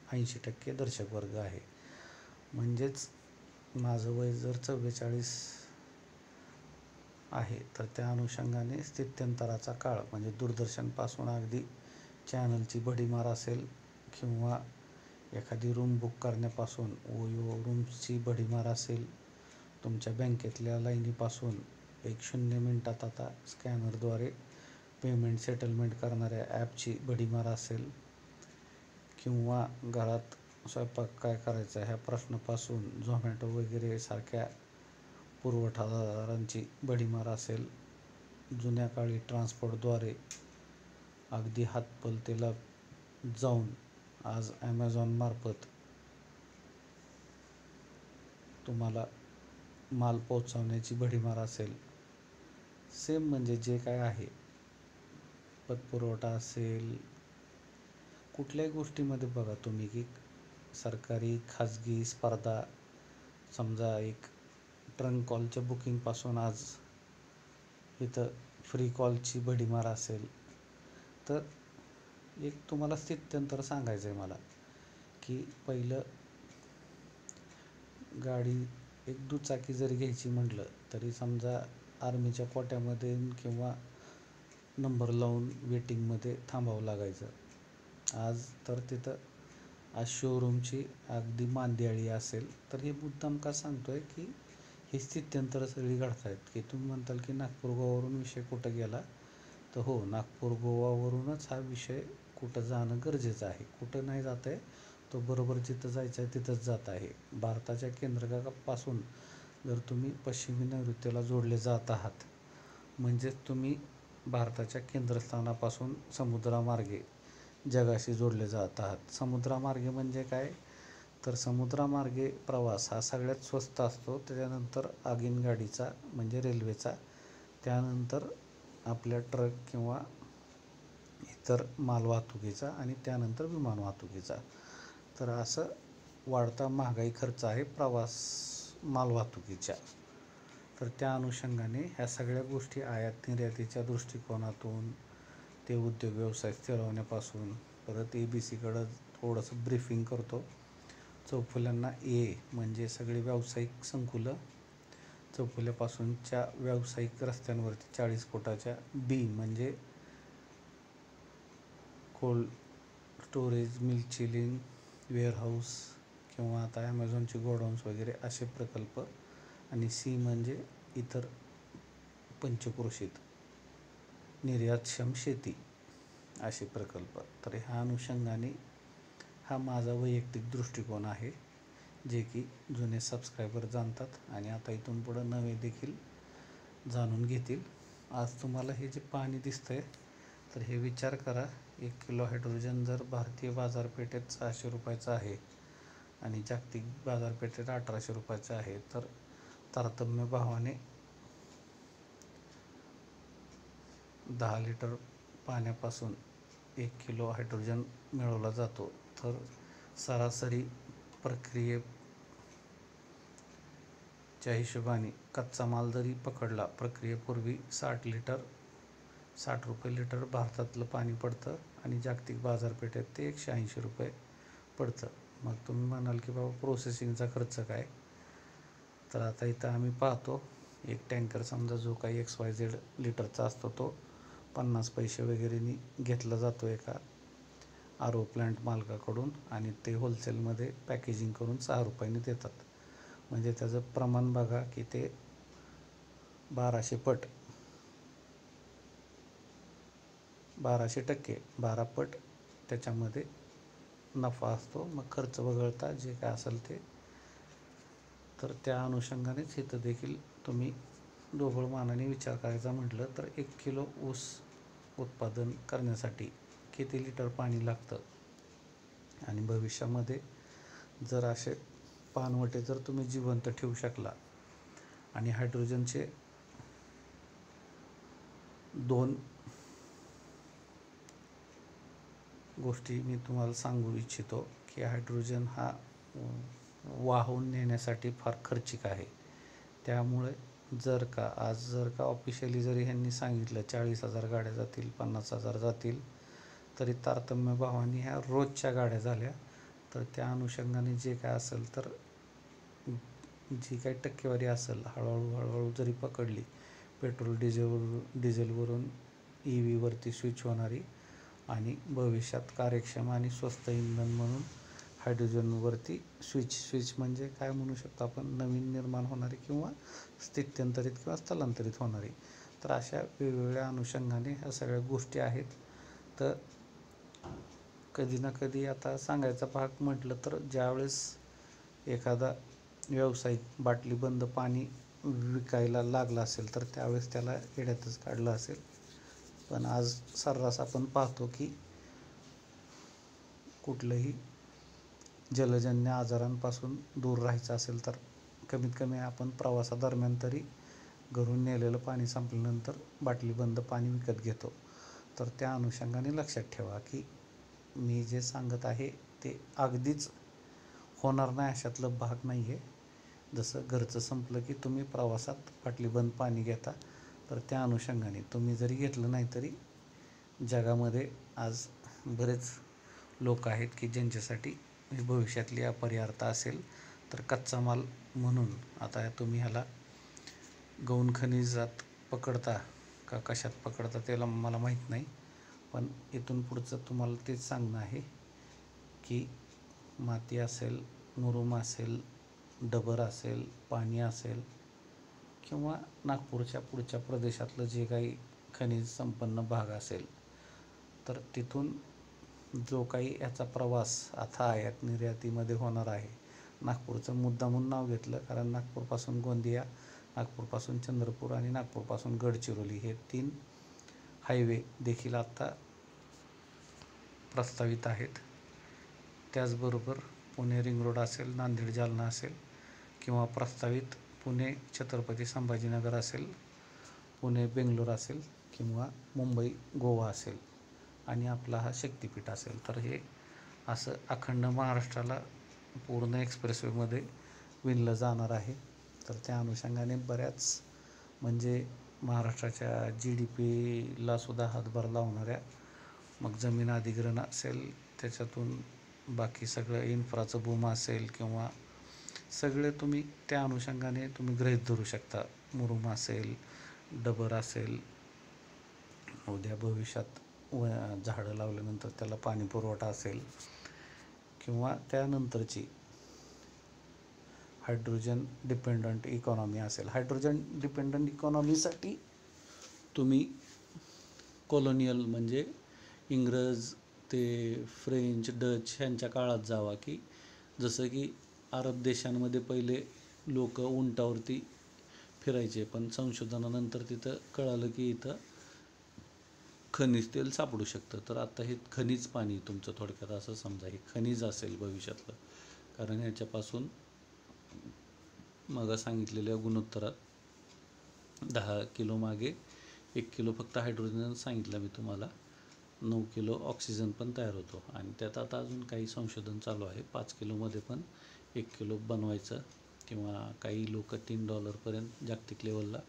80% दर्शक वर्ग आहे. म्हणजेच माझं वय जर 44 आहे, तर त्या अनुषंगाने स्थित्यंतराचा काळ म्हणजे दूरदर्शनपासून अगदी चॅनलची भडीमार असेल, किंवा एखादी रूम बुक करण्यापासून ओयो रूम्सची भडीमार असेल, तुमच्या बँकेतल्या लाईनीपासून 0 मिनिटात आता स्कॅनरद्वारे पेमेंट सेटलमेंट करणाऱ्या ॲपची भडीमार असेल, किंवा घरात स्वयंपाक काय करायचा ह्या प्रश्नापासून झोमॅटो वगैरे सारख्या पुरवठादारांची भडीमार असेल, जुन्या काळी ट्रान्सपोर्टद्वारे अगदी हातपलतेला जाऊन आज ॲमेझॉनमार्फत तुम्हाला माल पोचवण्याची भडीमार असेल. सेम म्हणजे जे काय आहे, पतपुरवठा असेल, कुठल्याही गोष्टीमध्ये बघा तुम्ही की सरकारी खाजगी स्पर्धा, समजा एक ट्रंक कॉलच्या बुकिंगपासून आज इथं फ्री कॉलची भडीमार असेल. तर एक तुम्हाला स्थित्यंतर सांगायचं आहे मला की पहिलं गाडी एक दुचाकी जरी घ्यायची म्हटलं तरी समजा आर्मीच्या कोट्यामध्ये किंवा नंबर लावून वेटिंगमध्ये थांबावं लागायचं. आज तर तिथं आज शोरूमची अगदी मांदियाळी असेल. तर हे मुद्दाम का सांगतोय की ही स्थित्यंतर सगळी घडत आहेत. की तुम्ही म्हणताल की नागपूर गोवावरून विषय कुठं गेला, तर हो, नागपूर गोवावरूनच हा विषय कुठं जाणं गरजेचं आहे. कुठं नाही जात आहे, तो बरोबर जिथं जायचं आहे तिथंच जात आहे. भारताच्या केंद्रकापासून जर तुम्ही पश्चिमी नैऋत्येला जोडले जात आहात, म्हणजेच तुम्ही भारताच्या केंद्रस्थानापासून समुद्रामार्गे जगाशी जोडले जात आहात. समुद्रामार्गे म्हणजे काय, तर समुद्रामार्गे प्रवास हा सगळ्यात स्वस्त असतो. त्याच्यानंतर आगीनगाडीचा म्हणजे रेल्वेचा, त्यानंतर आपल्या ट्रक किंवा इतर मालवाहतुकीचा आणि त्यानंतर विमान वाहतुकीचा. तर असं वाढता महागाई खर्च आहे प्रवास मालवाहतुकीच्या. तर त्या अनुषंगाने ह्या सगळ्या गोष्टी आयात निर्यातीच्या दृष्टिकोनातून ते उद्योग व्यवसाय स्थिरवण्यापासून, परत ABCकडं थोडंसं ब्रीफिंग करतो. चौफुल्यांना A म्हणजे सगळी व्यावसायिक संकुलं, चौफुल्यापासूनच्या व्यावसायिक रस्त्यांवरती 40 फुटाच्या. B म्हणजे cold storage, milk chilling, warehouse किंवा आता ॲमेझॉनचे गोडाऊन्स वगैरे असे प्रकल्प. आणि C म्हणजे इतर पंचक्रोशीत निर्यातक्षम शेती असे प्रकल्प. तर ह्या अनुषंगाने हा माझा वैयक्तिक दृष्टिकोन आहे, जे की जुने सबस्क्रायबर जाणतात आणि आता इथून पुढं नवे देखील जाणून घेतील. आज तुम्हाला हे जे पाणी दिसतंय, तर हे विचार करा, 1 किलो हायड्रोजन जर भारतीय बाजारपेठेत 600 रुपयाचं आहे आणि जागतिक बाजारपेठेत 1800 रुपयाचं आहे, तर तारतम्य भावाने 10 लिटर पाण्यापासून 1 किलो हायड्रोजन मिळवला जातो. तर सरासरी प्रक्रियेच्या हिशोबाने कच्चा माल जरी पकडला, प्रक्रियेपूर्वी 60 रुपये लिटर भारतातलं पाणी पडतं आणि जागतिक बाजारपेठेत ते 180 रुपये पडतं. मग तुम्ही म्हणाल की बाबा प्रोसेसिंगचा खर्च काय, तर आता इथं आम्ही पाहतो, एक टँकर समजा जो काही XYZ लिटरचा असतो तो 50 पैसे वगैरेनी घेतला जातो एका RO प्लांट मालकाकडून आणि ते होलसेलमध्ये पॅकेजिंग करून 6 रुपयांनी देतात. म्हणजे त्याचं प्रमाण बघा की ते 1200 पट त्याच्यामध्ये नफा असतो. मग खर्च वगळता जे काय असेल ते. तर त्या अनुषंगानेच इथं देखील तुम्ही ढोबळ मानाने विचार करायचा म्हटलं तर 1 किलो ऊस उत्पादन करण्यासाठी किती लिटर पाणी लागतं. आणि भविष्यामध्ये जर असे पाणवठे जर तुम्ही जिवंत ठेवू शकला आणि हायड्रोजनचे 2 गोष्टी मी तुम्हाला सांगू इच्छितो की हायड्रोजन हा वाहून नेण्यासाठी फार खर्चिक आहे. त्यामुळे जर का ऑफिशियली जरी ह्यांनी सांगितलं 40,000 गाड्या जातील, 50,000 जातील, तरी तारतम्य भावाने ह्या रोजच्या गाड्या झाल्या, तर त्या अनुषंगाने जे काय असेल, तर जी काही टक्केवारी असेल हळूहळू जरी पकडली, पेट्रोल डिझेलवरून EVवरती स्विच होणारी आणि भविष्यात कार्यक्षम आणि स्वस्त इंधन म्हणून हायड्रोजनवरती स्विच म्हणजे काय म्हणू शकतो आपण, नवीन निर्माण होणारी किंवा स्थित्यंतरित किंवा स्थलांतरित होणारी. तर अशा वेगवेगळ्या अनुषंगाने ह्या सगळ्या गोष्टी आहेत. तर कधी ना कधी आता सांगायचा भाग म्हटलं तर ज्यावेळेस एखादा व्यावसायिक बाटलीबंद पाणी विकायला लागला असेल, तर त्यावेळेस त्याला येड्यातच काढलं असेल. पण आज सर्रास आपण पाहतो की कुठलंही जलजन्य आजारांपासून दूर राहायचं असेल, तर कमीत कमी आपण प्रवासादरम्यान तरी घरून नेलेलं पाणी संपल्यानंतर बाटलीबंद पाणी विकत घेतो. तर त्या अनुषंगाने लक्षात ठेवा की मी जे सांगत आहे ते अगदीच होणार नाही अशातलं भाग नाही आहे. जसं घरचं संपलं की तुम्ही प्रवासात बाटलीबंद पाणी घेता, तर त्या अनुषंगाने तुम्ही जरी घेतलं नाही तरी जगामध्ये आज बरेच लोक आहेत की ज्यांच्यासाठी भविष्यातली अपरिहार्यता असेल. तर कच्चा माल म्हणून आता तुम्ही ह्याला गौण खनिजात पकडता का कशात पकडता त्याला मला माहीत नाही, पण इथून पुढचं तुम्हाला तेच सांगणं आहे की माती असेल, मुरुम असेल, डबर असेल, पाणी असेल किंवा नागपूरच्या पुढच्या प्रदेशातलं जे काही खनिज संपन्न भाग असेल, तर तिथून जो काही याचा प्रवास आता आयात निर्यातीमध्ये होणार आहे. नागपूरचं मुद्दामून नाव घेतलं कारण नागपूरपासून गोंदिया, नागपूरपासून चंद्रपूर आणि नागपूरपासून गडचिरोली हे 3 हायवे देखील आता प्रस्तावित आहेत. त्याचबरोबर पुणे रिंग रोड असेल, नांदेड जालना असेल, किंवा प्रस्तावित पुणे छत्रपती संभाजीनगर असेल, पुणे बेंगलोर असेल, किंवा मुंबई गोवा असेल, आणि आपला हा शक्तिपीठ असेल, तर हे असं अखंड महाराष्ट्राला पूर्ण एक्सप्रेसवेमध्ये विणलं जाणार आहे. तर त्या अनुषंगाने बऱ्याच म्हणजे महाराष्ट्राच्या GDPला सुद्धा हातभार लावणाऱ्या, मग जमीन अधिग्रहण असेल, त्याच्यातून बाकी सगळं इन्फ्राचं बूम असेल, किंवा सगळे तुम्ही त्या अनुषंगाने तुम्ही गृहीत धरू शकता. मुरुम असेल, डबर असेल, उद्या भविष्यात झाडं लावल्यानंतर त्याला पाणी पुरवठा असेल, किंवा त्यानंतरची हायड्रोजन डिपेंडंट इकॉनॉमी असेल. हायड्रोजन डिपेंडंट इकॉनॉमीसाठी तुम्ही कॉलोनियल म्हणजे इंग्रज ते फ्रेंच, डच ह्यांच्या काळात जावा, की जसं की अरब देशांमध्ये पहिले लोक उंटावरती फिरायचे, पण संशोधनानंतर तिथं कळालं की इथं खनिज तेल सापडू शकतं. तर आता हे खनिज पाणी तुमचं थोडक्यात असं समजा हे खनिज असेल भविष्यातलं, कारण ह्याच्यापासून मग सांगितलेल्या गुणोत्तरात 10 किलो मागे 1 किलो फक्त हायड्रोजन सांगितलं मी तुम्हाला, 9 किलो ऑक्सिजन पण तयार होतो. आणि त्यात आता अजून काही संशोधन चालू आहे. 5 किलोमध्ये पण 1 किलो बनवायचं, किंवा काही लोक $3 जागतिक लेवलला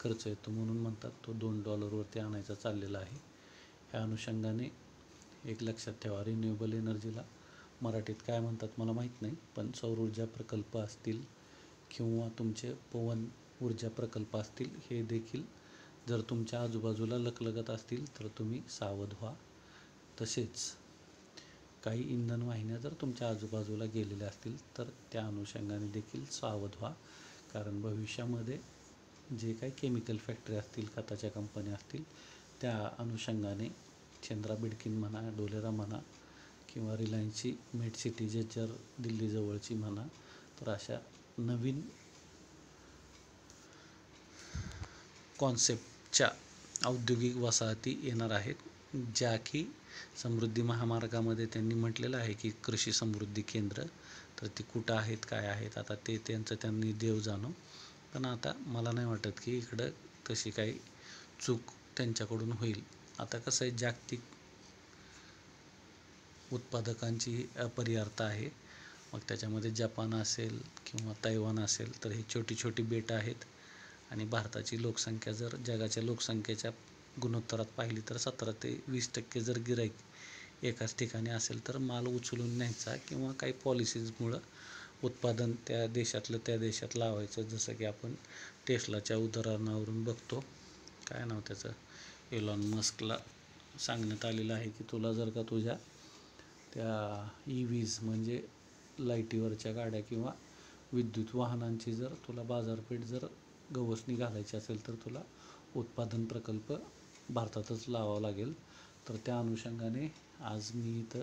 खर्च येतो म्हणून म्हणतात तो $2वरती आणायचा चाललेला आहे. ह्या अनुषंगाने एक लक्षात ठेवा, रिन्युएबल एनर्जीला मराठीत काय म्हणतात मला माहीत नाही, पण सौर ऊर्जा प्रकल्प असतील किंवा तुमचे पवन ऊर्जा प्रकल्प असतील, हे देखील जर तुमच्या आजूबाजूला लखलखत असतील तर तुम्ही सावध व्हा. तसेच काही इंधन वाहिन्या जर तुमच्या आजूबाजूला गेलेल्या असतील तर त्या अनुषंगाने देखील सावध व्हा, कारण भविष्यामध्ये जे काही केमिकल फॅक्टरी असतील, खताच्या कंपन्या असतील, त्या अनुषंगाने चंद्रा बिडकीन म्हणा, डोलेरा म्हणा, किंवा रिलायन्सची मेट सिटी जर दिल्लीजवळची म्हणा, तर अशा नवीन कॉन्सेप्टच्या औद्योगिक वसाहती येणार आहेत, ज्या की समृद्धी महामार्गामध्ये त्यांनी म्हटलेलं आहे की कृषी समृद्धी केंद्र. तर ती कुठं आहेत, काय आहेत, आता ते त्यांचं त्यांनी देव जाणो. पण आता मला नाही वाटत की इकडं तशी काही चूक त्यांच्याकडून होईल. आता कसं आहे, जागतिक उत्पादकांची अपरिहार्यता आहे. मग त्याच्यामध्ये जपान असेल किंवा तैवान असेल, तर ही छोटी छोटी बेटं आहेत. आणि भारताची लोकसंख्या जर जगाच्या लोकसंख्येच्या गुणोत्तरात पाहिली तर 17 ते 20% जर गिराईक एकाच ठिकाणी असेल, तर माल उचलून न्यायचा किंवा काही पॉलिसीजमुळं उत्पादन त्या देशातलं त्या देशात लावायचं. जसं की आपण टेस्लाच्या उदाहरणावरून बघतो. काय नाव त्याचं, एलॉन मस्कला सांगण्यात आलेलं आहे की तुला जर का तुझ्या त्या EVs म्हणजे लाईटीवरच्या गाड्या किंवा विद्युत वाहनांची जर तुला बाजारपेठ जर गवसणी घालायची असेल, तर तुला उत्पादन प्रकल्प भारतातच लावावा लागेल. तर त्या अनुषंगाने आज मी इथं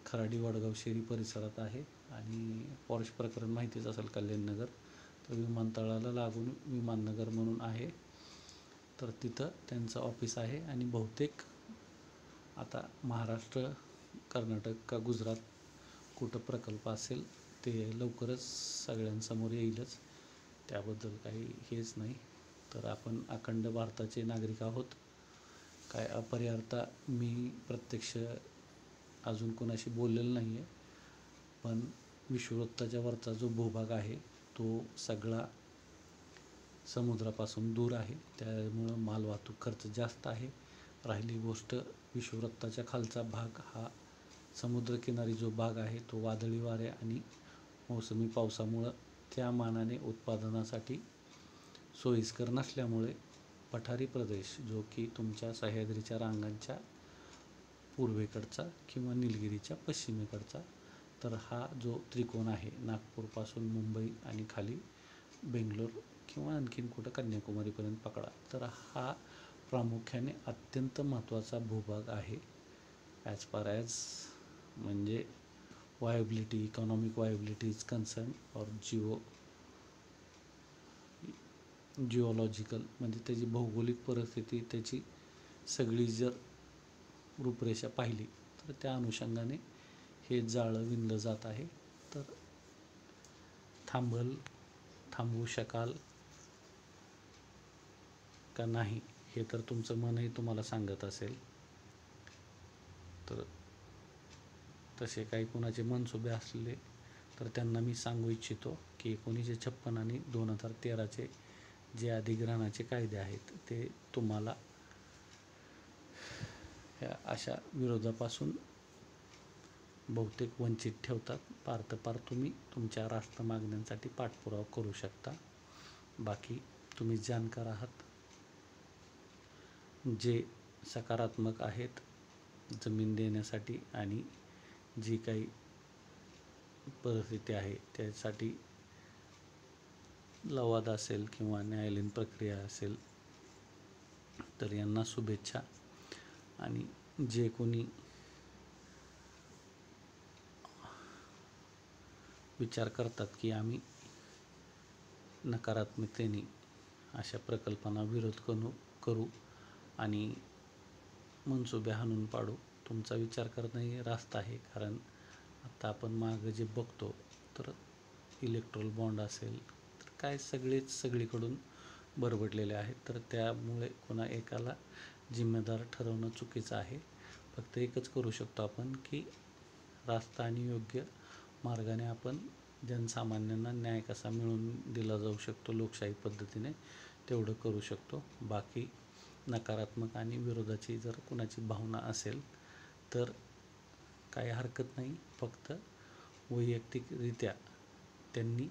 खराडी वडगाव शेरी परिसरात आहे, आणि पॉर्श प्रकरण माहितीच असेल, कल्याणनगर, तर विमानतळाला लागून विमाननगर म्हणून आहे. तर तिथं त्यांचं ऑफिस आहे, आणि बहुतेक आता महाराष्ट्र, कर्नाटक का गुजरात कुठं प्रकल्प असेल ते लवकरच सगळ्यांसमोर येईलच, त्याबद्दल काही हेच नाही. तर आपण अखंड भारताचे नागरिक आहोत. काय अपरिहार्यता मी प्रत्यक्ष अजून कोणाशी बोललेलं नाही आहे, पण विषुववृत्ताच्या वरचा जो भूभाग आहे तो सगळा समुद्रापासून दूर आहे, त्यामुळं मालवाहतूक खर्च जास्त आहे. राहिली गोष्ट विषुववृत्ताच्या खालचा भाग, हा समुद्रकिनारी जो भाग आहे तो वादळी वारे आणि मोसमी पावसामुळं त्या मानाने उत्पादनासाठी सोयीस्कर नसल्यामुळे पठारी प्रदेश, जो की तुमच्या सह्याद्रीच्या रांगांच्या पूर्वेकडचा किंवा निलगिरीच्या पश्चिमेकडचा, तर हा जो त्रिकोण आहे, नागपूरपासून मुंबई आणि खाली बेंगलोर किंवा आणखीन कुठं कन्याकुमारीपर्यंत पकडा, तर हा प्रामुख्याने अत्यंत महत्त्वाचा भूभाग आहे. ॲज फार ॲज म्हणजे viability, economic viability is concern, और जिओलॉजिकल म्हणजे त्याची भौगोलिक परिस्थिती, त्याची सगळी जर रूपरेषा पाहिली तर त्या अनुषंगाने हे जाळं विणलं जात आहे. तर थांबवू शकाल का नाही हे तर तुमचं मनही तुम्हाला सांगत असेल. तर तसे काही कुणाचे मनसुबे असले तर त्यांना मी सांगू इच्छितो की 1956 आणि 2013चे जे अधिग्रहणाचे कायदे आहेत ते तुम्हाला ह्या अशा विरोधापासून बहुतेक वंचित ठेवतात. पार तुम्ही तुमच्या रास्त मागण्यांसाठी पाठपुरावा करू शकता. बाकी तुम्ही जाणकार आहात. जे सकारात्मक आहेत जमीन देण्यासाठी आणि जी काही परिस्थिती आहे त्यासाठी लवाद असेल किंवा न्यायालयीन प्रक्रिया असेल तर यांना शुभेच्छा. आणि जे कोणी विचार करतात की आम्ही नकारात्मकतेने अशा प्रकल्पांना विरोध करू आणि मनसुबे हाणून पाडू, तुमचा विचार करणंही रास्त आहे. कारण आता आपण मागं जे बघतो तर इलेक्ट्रोल बॉन्ड असेल तर काय सगळीकडून बरबडलेले आहेत. तर त्यामुळे कोणा एकाला जिम्मेदार ठरवणं चुकीचं आहे. फक्त एकच करू शकतो आपण की रास्त आणि योग्य मार्गाने आपण जनसामान्यांना न्याय कसा मिळवून दिला जाऊ शकतो लोकशाही पद्धतीने तेवढं करू शकतो. बाकी नकारात्मक आणि विरोधाची जर कुणाची भावना असेल तर काही हरकत नाही. फक्त वैयक्तिकरित्या त्यांनी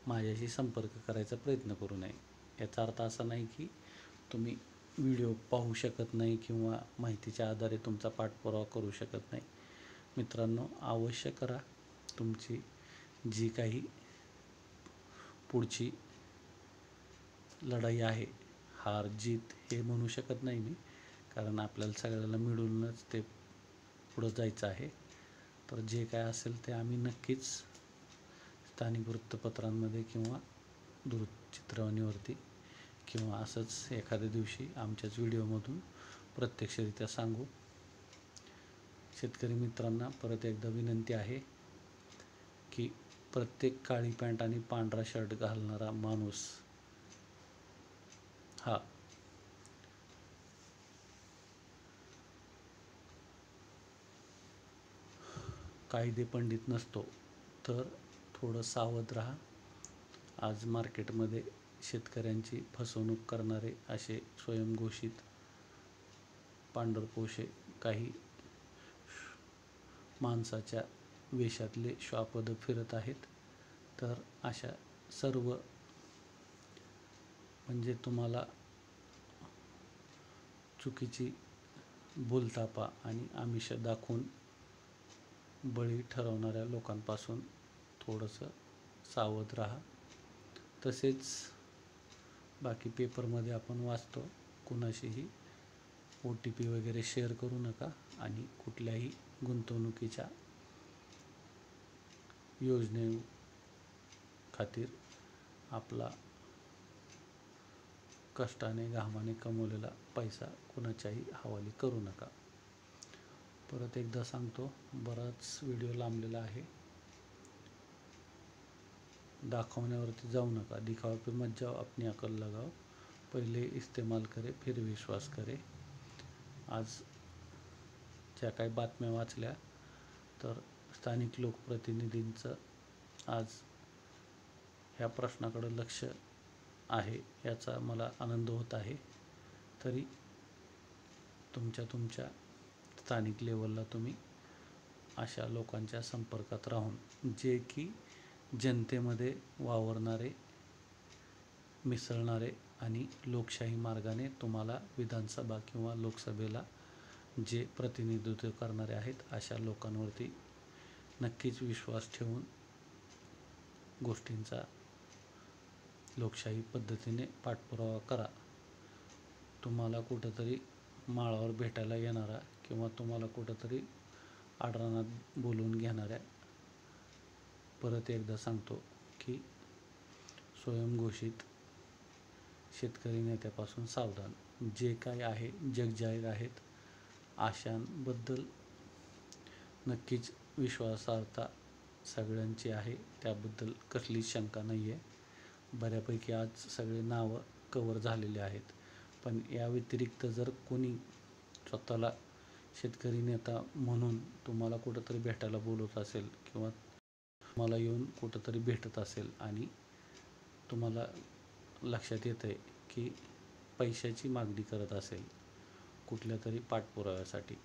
माझ्याशी संपर्क करायचा प्रयत्न करू नये. याचा अर्थ असा नाही की तुम्ही व्हिडिओ पाहू शकत नाही किंवा माहितीच्या आधारे तुमचा पाठपुरावा करू शकत नाही. मित्रांनो, अवश्य करा. तुमची जी काही पुढची लढाई आहे, हार जीत हे म्हणू शकत नाही मी, कारण आपल्याला सगळ्याला मिळूनच ते पुढं जायचं आहे. तर जे काय असेल ते आम्ही नक्कीच स्थानिक वृत्तपत्रांमध्ये किंवा दूरचित्रवाणीवरती किंवा असंच एखाद्या दिवशी आमच्याच व्हिडिओमधून प्रत्यक्षरित्या सांगू. शेतकरी मित्रांना परत एकदा विनंती आहे की प्रत्येक काळी पॅन्ट आणि पांढरा शर्ट घालणारा माणूस हा कायदे पंडित नसतो. तर थोडं सावध राहा. आज मार्केटमध्ये शेतकऱ्यांची फसवणूक करणारे असे स्वयंघोषित पांढरपोशे काही माणसाच्या वेशातले श्वापद फिरत आहेत. तर अशा सर्व म्हणजे तुम्हाला चुकीची भूलथापा आणि आमिष दाखवून बळी ठरवणाऱ्या लोकांपासून थोडंसं सावध राहा. तसेच बाकी पेपरमध्ये आपण वाचतो कुणाशीही OTP वगैरे शेअर करू नका आणि कुठल्याही गुंतवणुकीच्या योजने खातीर आपला कष्टाने घामाने कमवलेला पैसा कुणाच्याही हवाली करू नका. परत एकदा सांगतो, बराच व्हिडिओ लांबलेला आहे. दाखवण्यावरती जाऊ नका. दिखावा पे मत जाओ, अपनी अकल लगाओ. पहिले इस्तेमाल करे फिर विश्वास करे. आज ज्या काही बातम्या वाचल्या तर स्थानिक लोकप्रतिनिधींचं आज ह्या प्रश्नाकडे लक्ष आहे याचा मला आनंद होत आहे. तरी तुमच्या स्थानिक लेवलला तुम्ही अशा लोकांच्या संपर्कात राहून जे की जनतेमध्ये वावरणारे, मिसळणारे आणि लोकशाही मार्गाने तुम्हाला विधानसभा किंवा लोकसभेला जे प्रतिनिधित्व करणारे आहेत अशा लोकांवरती नक्कीच विश्वास ठेवून गोष्टींचा लोकशाही पद्धतीने पाठपुरावा करा. तुम्हाला कुठंतरी माळावर भेटायला येणारा किंवा तुम्हाला कुठंतरी आडरानात बोलवून घेणाऱ्या परत एकदा सांगतो की स्वयंघोषित शेतकरी नेत्यापासून सावधान. जे काय आहे जगजाहीर आहेत अशांबद्दल नक्कीच विश्वासार्हता सगळ्यांची आहे, त्याबद्दल कसलीच शंका नाही आहे. बऱ्यापैकी आज सगळे नावं कवर झालेले आहेत. पण या व्यतिरिक्त जर कोणी स्वतःला शेतकरी नेता म्हणून तुम्हाला कुठंतरी भेटायला बोलवत असेल किंवा तुम्हाला येऊन कुठंतरी भेटत असेल आणि तुम्हाला लक्षात येतं आहे की पैशाची मागणी करत असेल कुठल्या तरी पाठपुराव्यासाठी,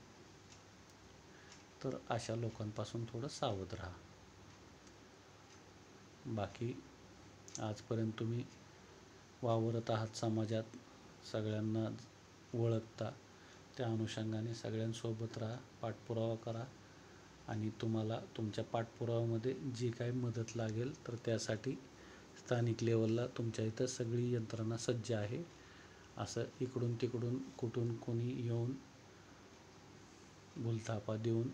तर अशा लोकांपासून थोडं सावध राहा. बाकी आजपर्यंत तुम्ही वावरत आहात समाजात, सगळ्यांना ओळखता, त्या अनुषंगाने सगळ्यांसोबत राहा, पाठपुरावा करा आणि तुम्हाला तुमच्या पाठपुराव्यामध्ये जी काही मदत लागेल तर त्यासाठी स्थानिक लेवलला तुमच्या इथं सगळी यंत्रणा सज्ज आहे. असं इकडून तिकडून कुठून कोणी येऊन भूलथापा देऊन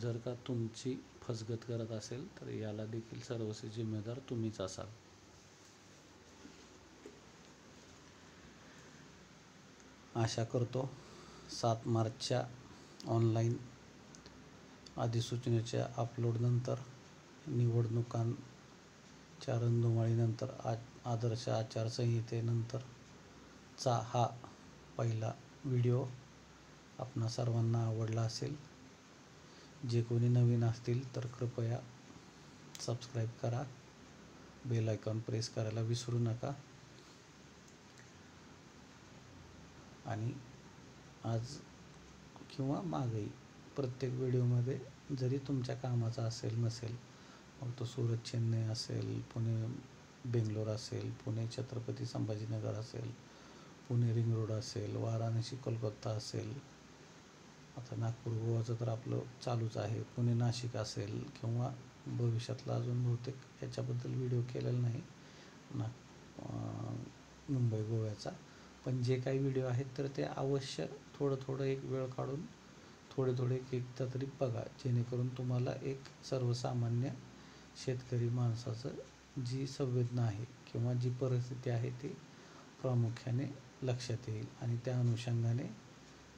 जर का तुमची फसगत करत असेल तर याला देखील सर्वस्वी जिम्मेदार तुम्हीच असाल. आशा करतो 7 मार्चच्या ऑनलाईन अधिसूचनेच्या अपलोडनंतर, निवडणुकांच्या रणधुमाळीनंतर, आदर्श आचारसंहितेनंतरचा हा पहिला व्हिडिओ आपणा सर्वांना आवडला असेल. जे कोणी नवीन असतील तर कृपया सबस्क्राईब करा, बेल आयकॉन प्रेस करायला विसरू नका. आणि आज किंवा मागेही प्रत्येक व्हिडिओमध्ये जरी तुमच्या कामाचा असेल नसेल, मग तो सुरत चेन्नई असेल, पुणे बेंगलोर असेल, पुणे छत्रपती संभाजीनगर असेल, पुणे रिंग रोड असेल, वाराणसी कोलकाता असेल, आता नागपूर गोवाचं तर आपलं चालूच आहे, पुणे नाशिक असेल किंवा भविष्यातला अजून बहुतेक याच्याबद्दल व्हिडिओ केलेला नाही ना, मुंबई गोव्याचा. पण जे काही व्हिडिओ आहेत तर ते अवश्य थोडं एक वेळ काढून थोडे एकदा तरी बघा, जेणेकरून तुम्हाला एक सर्वसामान्य शेतकरी माणसाचं जी संवेदना आहे किंवा जी परिस्थिती आहे ती प्रामुख्याने लक्षात येईल. आणि त्या अनुषंगाने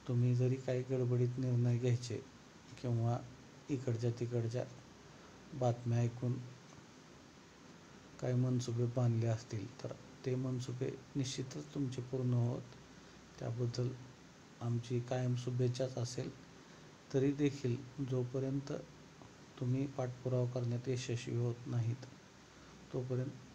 तुम्ही जरी काही गडबडीत निर्णय घ्यायचे किंवा इकडच्या तिकडच्या बातम्या ऐकून काही मनसुबे बांधले असतील तर ते मनसुबे निश्चितच तुमचे पूर्ण होत, त्याबद्दल आमची कायम शुभेच्छाच असेल. तरी देखील जोपर्यंत तुम्ही पाठपुरावा करण्यात यशस्वी होत नाहीत तोपर्यंत